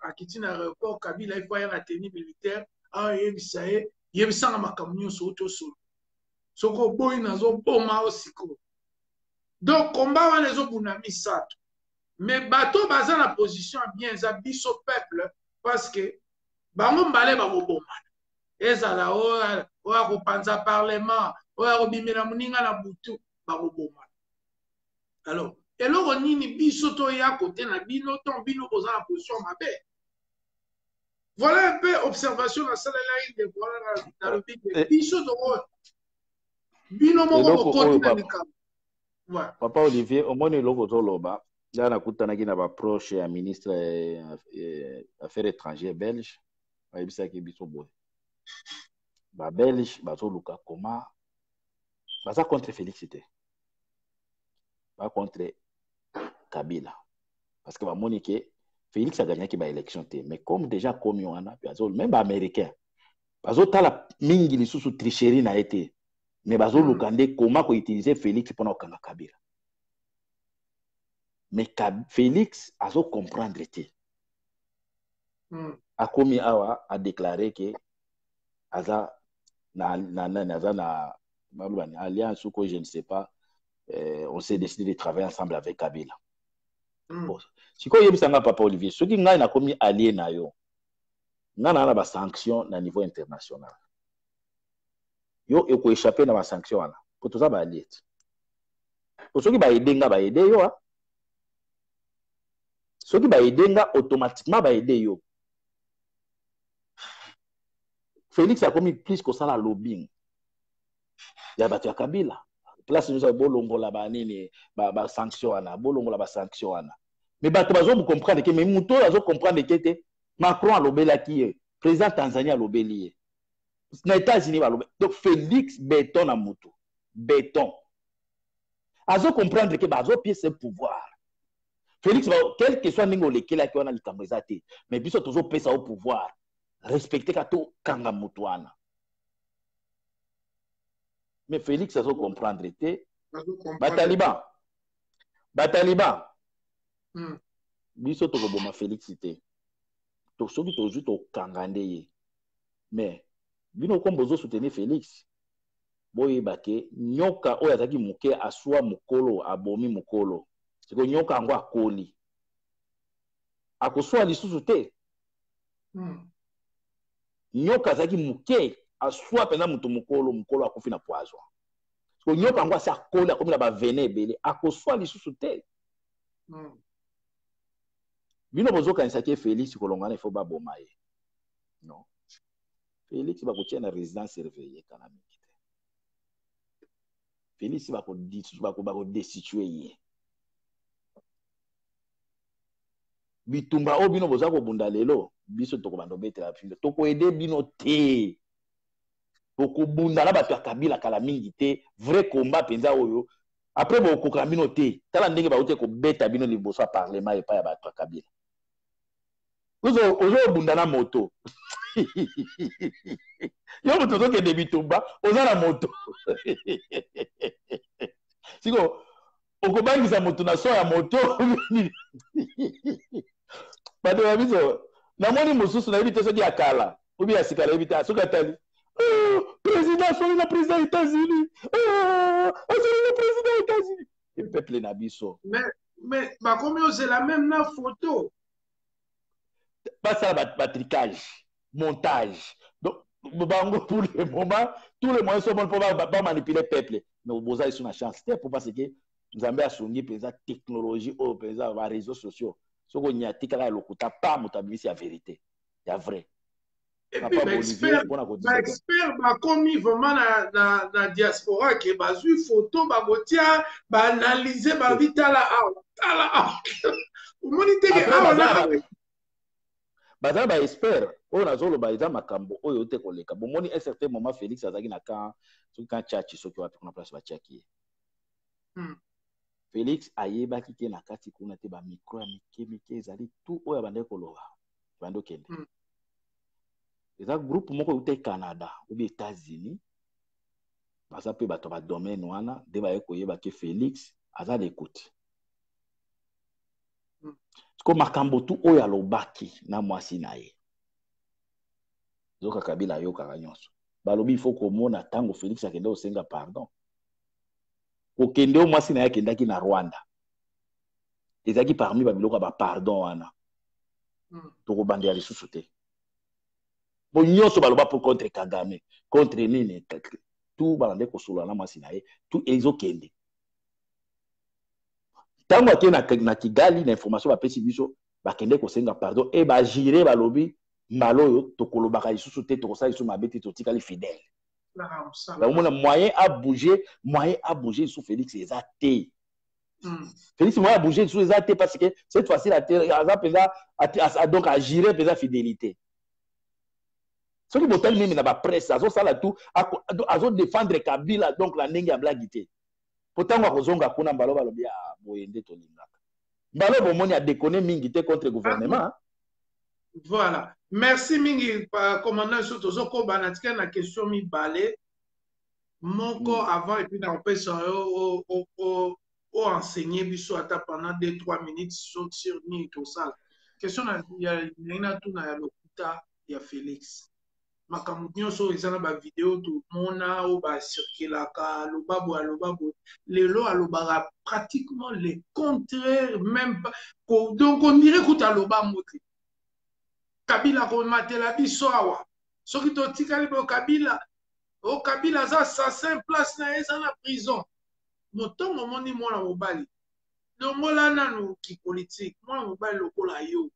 akiti na aéroport Kabila il faut aya na tenue militaire ayebisa ye yebisanga makambo nyonso oyo tosolo soki oboyi nazoboma o sikoyo donc komba wana ezobuna misato mais bato baza na position ya bien eza biso peuple parce que bango mbale bakobomana ezala oyo akopanza parlement oyo akobimela moninga na butu bakobomana alors eloko nini biso toya kote na bino to bino boza na position mabe voilà un peu observation na salela inde voilà na le but biso to bino moko bokoti na likambo Papa Olivier omoni eloko toloba nga nakutanaki na baproche ya ministre affaires étrangères belge bayebisaki biso boye babelge bazoluka koma baza contre Félix te ba contre Kabila parce que bamoni ke Félix a gagné ba élection te mais comme déjà komi wana même ba américain bazotala mingi lisusu tricherie na été mais bazoluka nde koma ko utiliser Félix pour na okanga Kabila mais Félix azo comprendre te akomi awa a déclaré que aza na alliance ou quoi je ne sais pas on s'est décidé de travailler ensemble avec Kabila. Bon, si quoi yebisanga Papa Olivier soki ngai na komi allié na yo ngana na ba sanction na niveau international yo eko échapper na ba sanction wana pour tout ça ba allié soki ba aidenga ba aider yo soki ba aidenga automatiquement ba aider yo Félix a commis plus que ça la lobbying ya bato ya Kabila place nous a bolongola ba nini ba sanction wana bolongola ba sanction wana mais bato bazo me comprendre que mais muto bazo comprendre que Macron a lobela qui président Tanzanie a lobeli na États-Unis ba lobela donc Félix béton na muto béton azo comprendre que bazo pièce pouvoir Félix quel que soit ningo lekela ki wana likambo ezate mais biso tozo pesa au pouvoir respecter kato kanga muto wana mais Félix azo comprendre te bataliban biso tokoboma Félix te to soki tozwi tokanga nde ye mais bino kombo ozo soutenir Félix boyeba ke nyoka oyo azalaki moke aswa mokolo abomi mokolo siko nyoka yango akoli akoswa lisusu te nyoka azalaki moke aswa mpenza moto mokolo akufi na poison siko nyoka yango asi akoli akomi na bavene ebele akoswa lisusu te bino bozokanisaki Félix kolongana ifo baboma ye non Félix bakotia na résidence surveillée kana mingi te Félix bakodestitue ye bitumba oyo bino boza kobunda lelo biso tokobanda obetela filo tokoede bino te okobunda na bato ya Kabila kala mingi te vrai combat mpenza oyo après bokoka bino te tala ndenge bauti kobeta bino liboso ya parlement epai ya bato ya Kabila ozobunda na moto yo moto ozokende bitumba oza na moto siko okobangisa moto na so ya moto bato ya biso namoni mosusu nayebi te soki akala obi ya sika nayebi te soki atali président soli na président États-Unis soli na président États-Unis e peuple na biso mais bakomi ozela même na photo basala batricage montage donc Bango, pour le moment, tous les moyens sont bons pour pas manipuler le peuple. Mais au Boza, ils sont en chance. C'est pour parce que nous avons à souligner la technologie ou les réseaux sociaux. Ce qu'on y a dit, c'est pas la vérité. C'est vrai. Et puis, l'expert, comme vraiment dans la diaspora, qui est une photo, analyser, vite à la baza ba expert oyo nazoloba eza makambo oyo te koleka bomoni un certain moment Félix azalaki na kan chachi soki wapi kuna place batiaki ye Félix ayebaki ke na kati kuna te bamikro ya mike ezali tout oyo abandaki koloba bandi okende eza groupe moko euta Canada obi États-Unis baza mpe bato badomaine wana nde baye koyeba ke Félix aza l'écoute ko makambo tu oyo alobaki na mwasi na ye zoka Kabila ayokaka nyonso balobi il faut komona ntango Félix akende kosenga pardon okende o mwasi na ye akendaki na Rwanda ezalaki parmi babiloko ya bapardon wana tokobandela lisusu te bo nyonso baloba po contre Kagame contre nini tu balande kosolola na mwasi na ye tu ezokende ntango ake na Kigali na information bapesi biso bakende kosenga pardon e bagire balobi mbala oyo tokolobaka lisusu te tokosala lisusu mabe te totikali fidèle baomona moyen à bouger lisusu Félix eza te Félix moyen à bouger lisusu eza te parce que cette fois-ci aza mpenza donc agire mpenza fidélité soki botali mimi na bapresse azosala tu azodefendre Kabila donc la ndenge ya blagi te po ntango akozonga kuna mbala balobi ya boye nde tolingaka mbala bomoni adekone mingi te contre gouvernement. Voilà. Merci mingi, commandant Sotozo, banatika na question mi balé. Moko avant et puis on peut enseigner biso ata pendant 2-3 minutes sur ni tout ça. Question il y a tout na lokuta ya Félix. Makambo nyonso ezana ba vidéo tout mona o ba circulaka lobabo lelo alobara pratiquement le contraire même pas. Donc on dirait que ta loba moté. Kabila komatela biso awa soki totikali bo Kabila o Kabila za assassin place na eza na prison motongo moni mwana mobali longola nanu ki politique mwana mobali lokola yo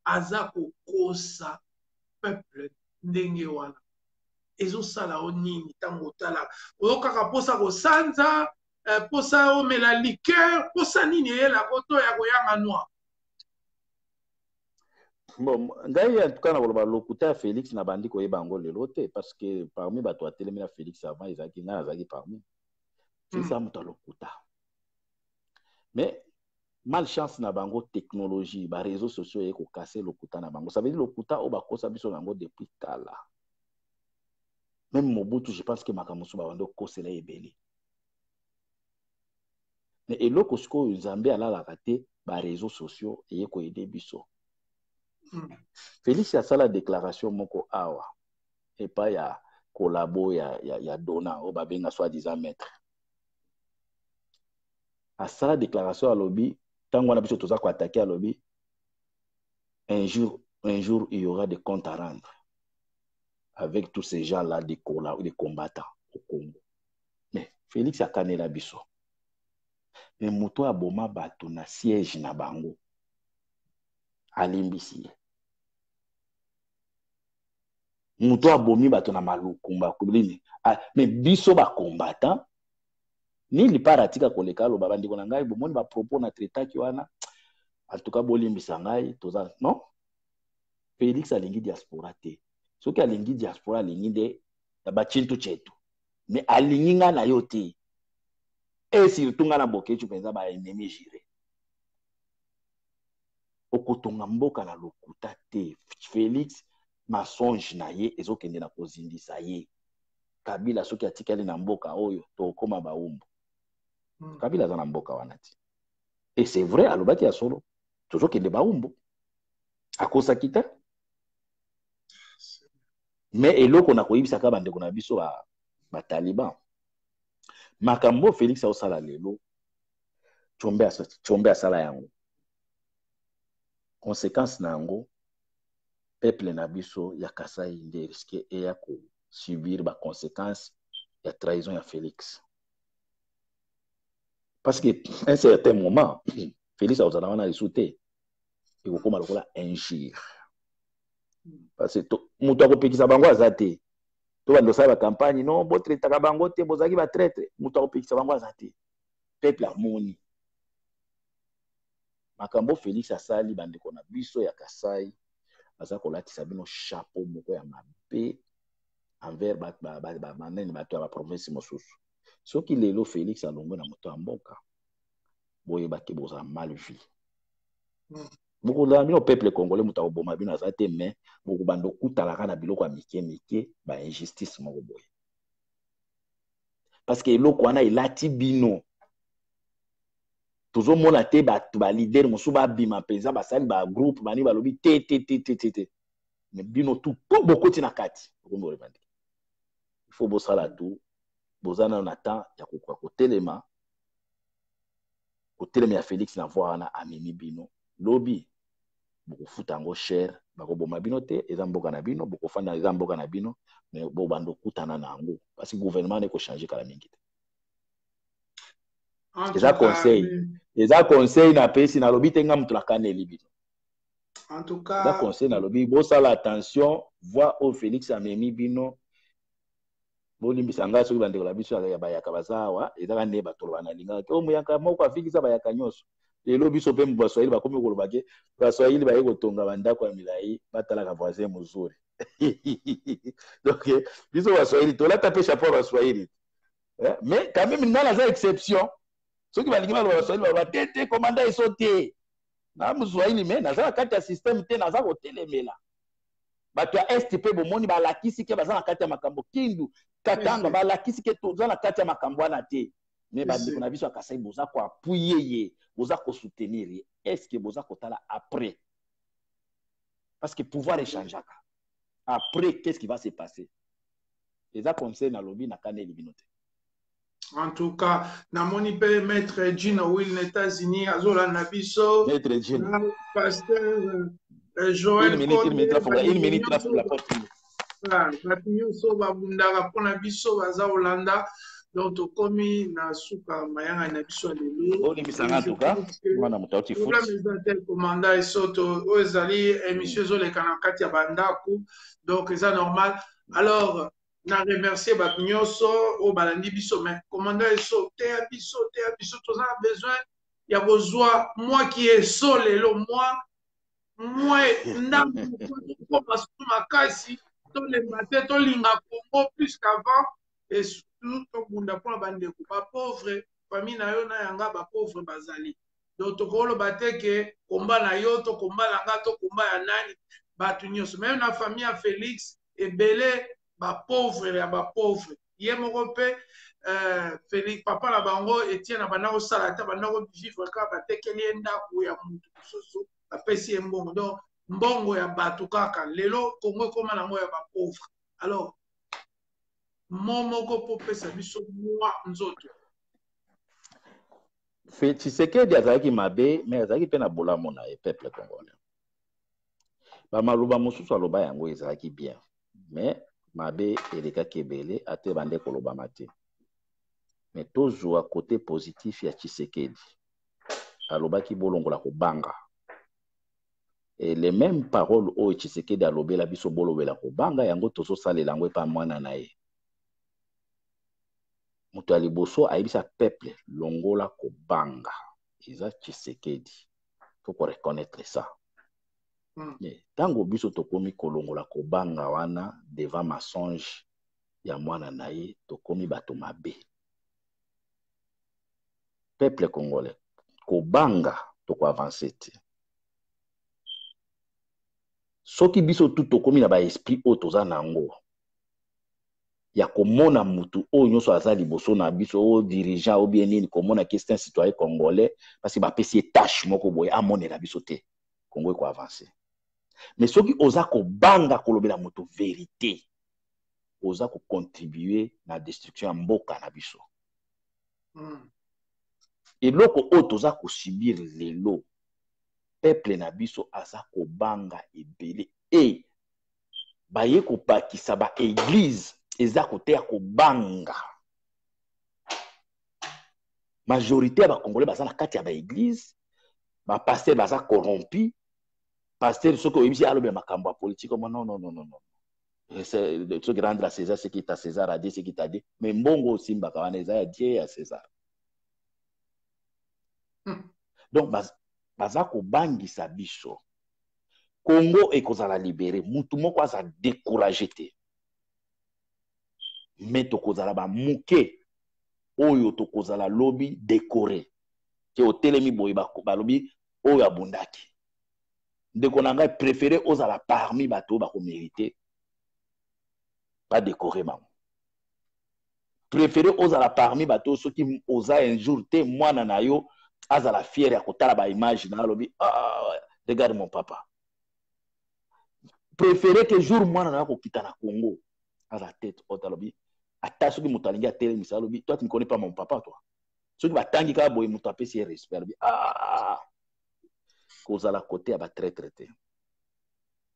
aza kokosa peuple ndenge wana ezosala o nini ntango otala oyokaka posa kosanza posa omela liqueur posa nini eyela koto ya koyanga noir. Bon, ngai en tout cas na koloba lokuta Félix na bandi koyeba yango lelo te parce que parmi bato atelemi na Félix avant ezalaki ngai azalaki parmi Félix amuta lokuta mais malchance na bango technologie ba réseaux sociaux eye kokase lokuta na bango ça veut dire lokuta o bakosa biso nango depuis kala même Mobutu je pense que makambo so bando kosela ebele mais eloko siko Nzambe alalaka te ba réseaux sociaux eye koyede biso. Félix a sala déclaration moko awa et pas ya collabo ya dona o babenga soi-disant maître a sala déclaration à lobby tango na biso toza ko attaquer à lobby un jour il y aura des comptes à rendre avec tous ces gens là des combattants au Congo mais Félix a kanela biso mais moto aboma bato na siège na bango alimbisi muto abomi bato na malukumba kubini mais biso ba combattant ni li paratika koleka lo baba ndiko na ngai bomoni ba propos na traitaki wana en tout cas bolimbisa ngai toza non Félix alingi diaspora te soki alingi diaspora alingi de ba chintu chetu mais alingi nga na yo te et surtout nga na bokechu penza ba ennemi jire okotonga mboka na lokuta te Félix masonge na ye ezokende na kozindisa ye Kabila soki atikali na mboka oyo tokoma baumbu Kabila za na mboka wana ti et c'est vrai alobaki ya solo tozokende baumbu akosaki te mais eloko na koyebisaka bandeko na biso ba taliban makambo Félix aosala lelo chombe asala yango conséquence na yango peuple na biso ya Kasai nde risque et ya ko subir ba conséquences ya trahison ya Félix. Parce que un certain moment Félix a osana wana risute et ko koma lokola injure. Parce que mutu akopekisa bango azate. To bando sala campagne non bo traiter ka bango te bozaki ba traiter mutu akopekisa bango azate. Peuple amoni. Makambo Félix asali bandeko na biso ya Kasai aza kolatisa bino chapeau moko ya mabe envers banani bato ya baprovince mosusu. Soki lelo Félix alongwe na moto ya mboka boyebaki boza mal vu. Bokolanda bino peuple congolais moto akoboma bino aza te mais bokobanda okutalaka na biloko ya mike ba injustice moko boye. Parce que eloko wana elati bino tozomona te bato ba leader mosusu babima mpenza basali ba groupe bani balobi te mais bino tout bokoti na kati okomborevandi. Il faut bosala tout bozana na temps ya kokoka kotelema ya Félix na voix wana amemi bino lobi bokofuta yango cher bakoboma bino te eza mboka na bino bokofanda eza mboka na bino mais bobanda okutana na yango parce que gouvernement ne ko changer kala mingi te. Eza conseil na pesi na lobi te nga mutu lakaneli bino. En tout cas, eza conseil na lobi bosala attention voix au Félix amemi bino bolimbisa ngai soki bandeko na biso ya bayaka bazawa ezaka nde bato banalingaka te omuyaka moko afikisa bayaka nyonso lelo biso mpe baswahili bakomi koloba ke baswahili baye kotonga bandako ya milai batalaka voisin mozuri. Donc biso baswahili tolata mpe chapeau baswahili mais quand même nga naza exception soki balingi baloba baswahili baloba te komanda eso te na moswahili me naza na kati ya système te naza kotelemela bato ya est mpe bomoni balakisi ke baza na kati ya makambo kindu katanga balakisi ke toza na kati ya makambo wana te mais bandeko na biso ya Kasai boza koapuye ye boza kosoutenir ye est-ce que boza kotala après parce que pouvoir échangeaka après qu'est-ce qui va se passer eza conseil na lobi na kaneli bino te. En tout cas, namoni pe maître Gino Will aux États-Unis, azola nabiso, maître Gino, pasteur Joël une minute la porte. Batinyo so babundaka pona biso baza Olanda, donc tokomi na suka mayanga na biso lelo. On libisanga en tout cas, mwana mutauti foot. Problème ezate commanda esoto ozali émission zoleka na kati ya bandaku, donc eza normal. Alors na remercier bato nyonso o balandi biso mais commandant eso te ya biso toza na besoin ya kozwa moi qui est so lelo moi ndambo ko masutu makasi tolemba te tolinga Congo plus qu'avant et surtout tobunda mpona bandeko bapauvre famille na yo na yanga bapauvre bazali donc tokoloba te ke komba na yo to komba na nga to komba ya nani bato nyonso même na famille ya Félix ebele pauvre ya pauvre ye moko pe Félix papa na bango Etienne na bana kosala ta bana ko vivre ka batekeli ndako ya mutu mosusu apesi ye mbongo donc mbongo ya bato kaka lelo Congo ekoma nango ya pauvre alors moko po pesa biso mwa nzoto Tshisekedi azalaki mabe mais azalaki pe na bolamu na ye peuple congolais bamaloba mosusu aloba yango ezalaki bien mais mabe elekaki ebele ate bande kolobama te mais tozwa côté positif ya Tshisekedi alobaki bolongola kobanga et les mêmes paroles oyo Tshisekedi alobela biso bolobela kobanga yango tozosalela yango epa mwana na ye moto ya liboso ayebisa peuple longola kobanga eza Tshisekedi faut ko reconnaître ça. Tango biso tokomi kolongola kobanga wana devant mensonge ya mwana na ye tokomi bato mabe peuple congolais kobanga toko avancer te soki biso tout tokomi na ba esprit oyo toza nango ya komona mutu oyo nyonso aza liboso na biso oyo dirigeant ou bien nini komona que c'est un citoyen congolais parce que bapesi tâche moko boye amonela biso te Congo eko avancer. Mais soki oza kobanga kolobela moto vérité oza ko contribuer na destruction ya mboka na biso eloko oyo toza kosubir lelo peuple na biso aza kobanga ebele et baye kopakisa ba église eza côté ya kobanga. Majorité ya ba congolais baza na kati ya ba église, ba pasteur baza corrompu, pasteur soki oyebisi alobi makambo ya politique non non non non non. C'est ce qui rendre à César ce qui est à César, à Dieu ce qui est à Dieu, mais mbongo simbaka wana eza ya Dieu ya César. Donc baza kobangisa biso. Congo ekozala libéré, mutu moko aza découragé te. Mais tokozala ba muke oyo tokozala lobby décoré. Ke otelemi boye ba lobby oyo abundaki. Ndeko na ngai préféré ozala parmi bato ba ko mériter pas décoré maman. Préféré ozala parmi bato soki oza un jour te mwana na yo azala fier ya kotala ba image na lobby regarde mon papa. Préféré que jour mwana na ko kita na Congo aza tête otalobi ata soki moto alingi atele misa lobi toi tu ne connais pas mon papa toi. Soki batangi ka boye moto apesi respect lobi kozala côté ya ba traître te.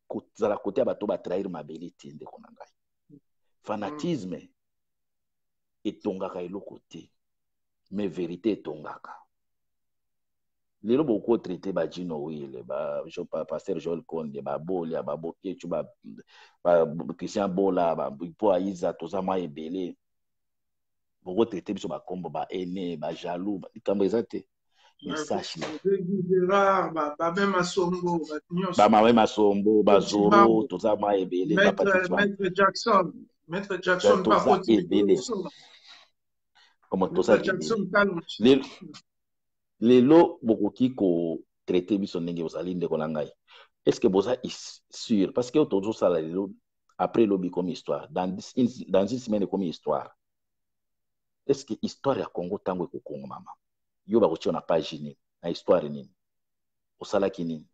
Kozala côté ya bato ba trahir mabeli te ndeko na ngai. Fanatisme etongaka eloko te, mais vérité etongaka. Lelo beaucoup traité ba Gino Will, ba pasteur Joel Konde, ba Bolia, ba Bokechu, ba Christian Bola, ba po Aiza toza ma ebele. Beaucoup traité biso ba kombo ba aîné, ba jaloux, ba kambo ezate. Mais sache ba même Masombo, ba même Masombo, ba Zoro, toza ma ebele, ba Maître Jackson pas ebele. Comme toza ebele. Lelo bokoki ko traité biso ndenge ozali ndeko na ngai. Est-ce que boza sûr parce que autour sala lelo après lobby comme histoire dans une semaine comme histoire. Est-ce que histoire ya Congo tango eko Congo mama yo ba kotia na page ni na histoire nini osala kinini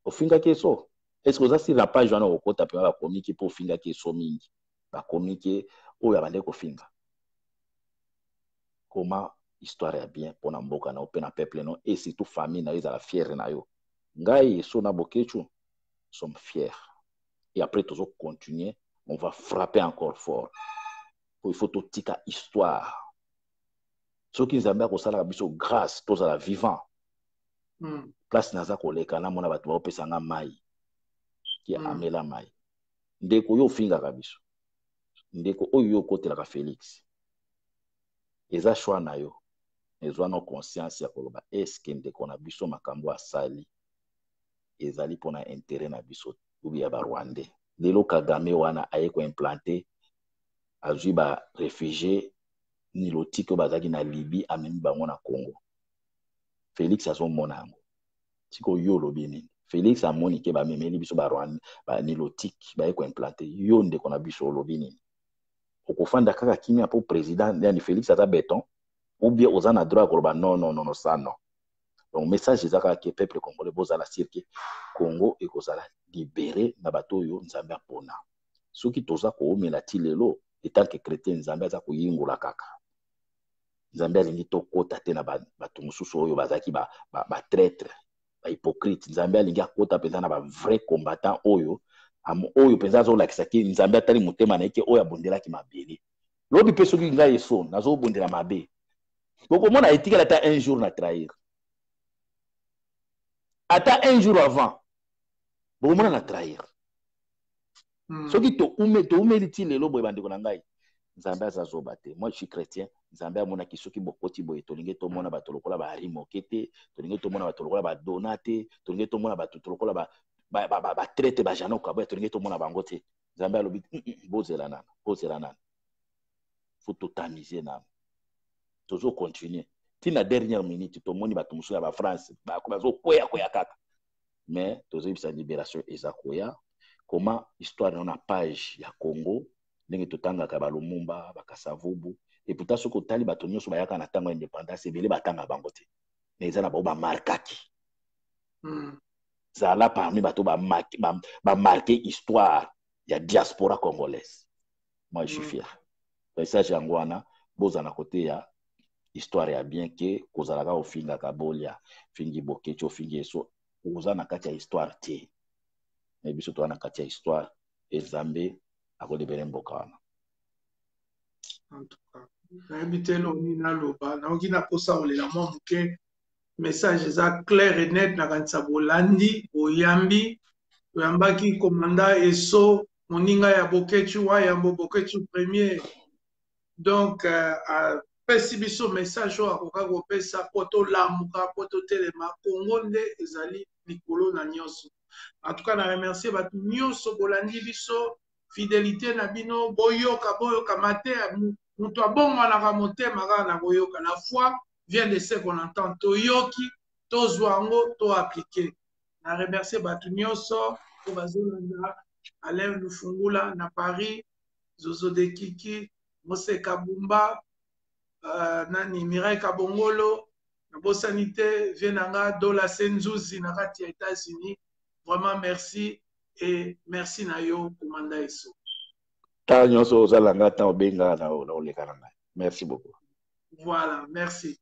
ofinga keso est-ce que oza sur la page wana okota pe ba komiki po finga keso mingi ba komiki oyo abande ko finga comment histoire ya bien pour mboka na open na peuple non et surtout famille na ezala fier na yo ngai so na Bokechu sommes fiers et après toujours continuer on va frapper encore fort il faut tout tika histoire ceux qui nzambe ko sala biso grâce tous à la vivant place naza koleka na mona bato ba opesa nga mai ki amela mai ndeko yo finga kabiso ndeko oyo yo kotela ka Félix eza choix na yo ezwa no conscience ya koloba eske ndeko na biso makambo asali ezali pona intérêt na biso ubi ya ba Rwandais lelo Kagame wana aye ko implanter azwi ba réfugié nilotike bazaki na Libye amemi bango na Congo. Félix azomona yango tiko yo lobi nini Félix amoni ke ba memeli biso ba Rwanda ba nilotike baye ko implanter yo ndeko na biso lobi nini okofanda kaka kimia po président yani Félix aza béton ou bien aux en a droit à non, non, non, non, ça non. Donc, message est que le peuple congolais, vous allez dire que Congo est libéré, nabato yo, nzambe pona. Ce qui toza ko me la tilelo, étant que chrétien, nzambe za ko yingo la kaka. Nzambe alingi to kota te na bato mususu oyo bazaki ba traître, ba hypocrite. Nzambe alingi akota penza na ba vrai combattant oyo, oyo penza zo lakisa ki nzambe atali mutema na yeke oyo abondela ki mabeli. Lobi pe soki ngai eso, nazo bondela mabe. Donc, on a éthique à un jour à trahir. Attends un jour avant, on a trahir. Ce qui te humilité les lobes et bandekonangai. Nzambe azazobate. Moi, je suis chrétien. Nzambe a mona kisoki bokoti boye. Tolinge to mona batolokola ba harimokete. Tolinge to mona batolokola ba donate. Tolinge to mona batolokola ba traite ba janoka. Tolinge to mona bangote. Nzambe alobi bozela nana. Bozela nana. Faut tout tamiser nana. Toujours continuer. Si la dernière minute, tout le monde va tomber sur la France, mais toujours sa libération ezakoya. Comment histoire dans la page ya Congo, n'engue tout tanga kabalumumba, bakasavubu, et pourtant ce que tali batonyo sur bayaka na tango indépendance, belé batanga bangote. Mais ils ont ba markaki. Ça là parmi bato ba marqué histoire ya diaspora congolaise. Moi je suis fier. Message yangwana boza na côté ya histoire ya bien que kozalaka ofinga kabolia fingi Bokecho fingi eso oza na kati ya histoire te mais biso toza na kati ya histoire ezambe akolibere mboka wana. En tout cas nayebi te elongi naloba naoki naposa kolela mwa moke message eza clair et net na kanisa bolandi oyambaki komanda eso moninga ya Bokechu wa yambo Bokechu premier donc apesi biso message oyo akoka kopesa po tolamuka po totelema Kongo nde ezali likolo na nyonso. En tout cas na remercier bato nyonso bolandi biso fidélité na bino boyoka mate moto abongwanaka motema kaka na koyoka. La foi vient de ce qu'on entend. Toyoki tozwa yango to appliquer. Na remercier bato nyonso po bazolanda Alain Lufungula na Paris, Zozo de Kiki, Mose Kabumba, nani Mireille Kabongolo, na Bosanité, Vienanga, Dola Senzuzi, na kati ya États-Unis. Vraiment merci et merci na yo Komanda Eso. Ta nyonso ozalanga ta obenga na oleka na ngai. Merci beaucoup. Voilà, merci.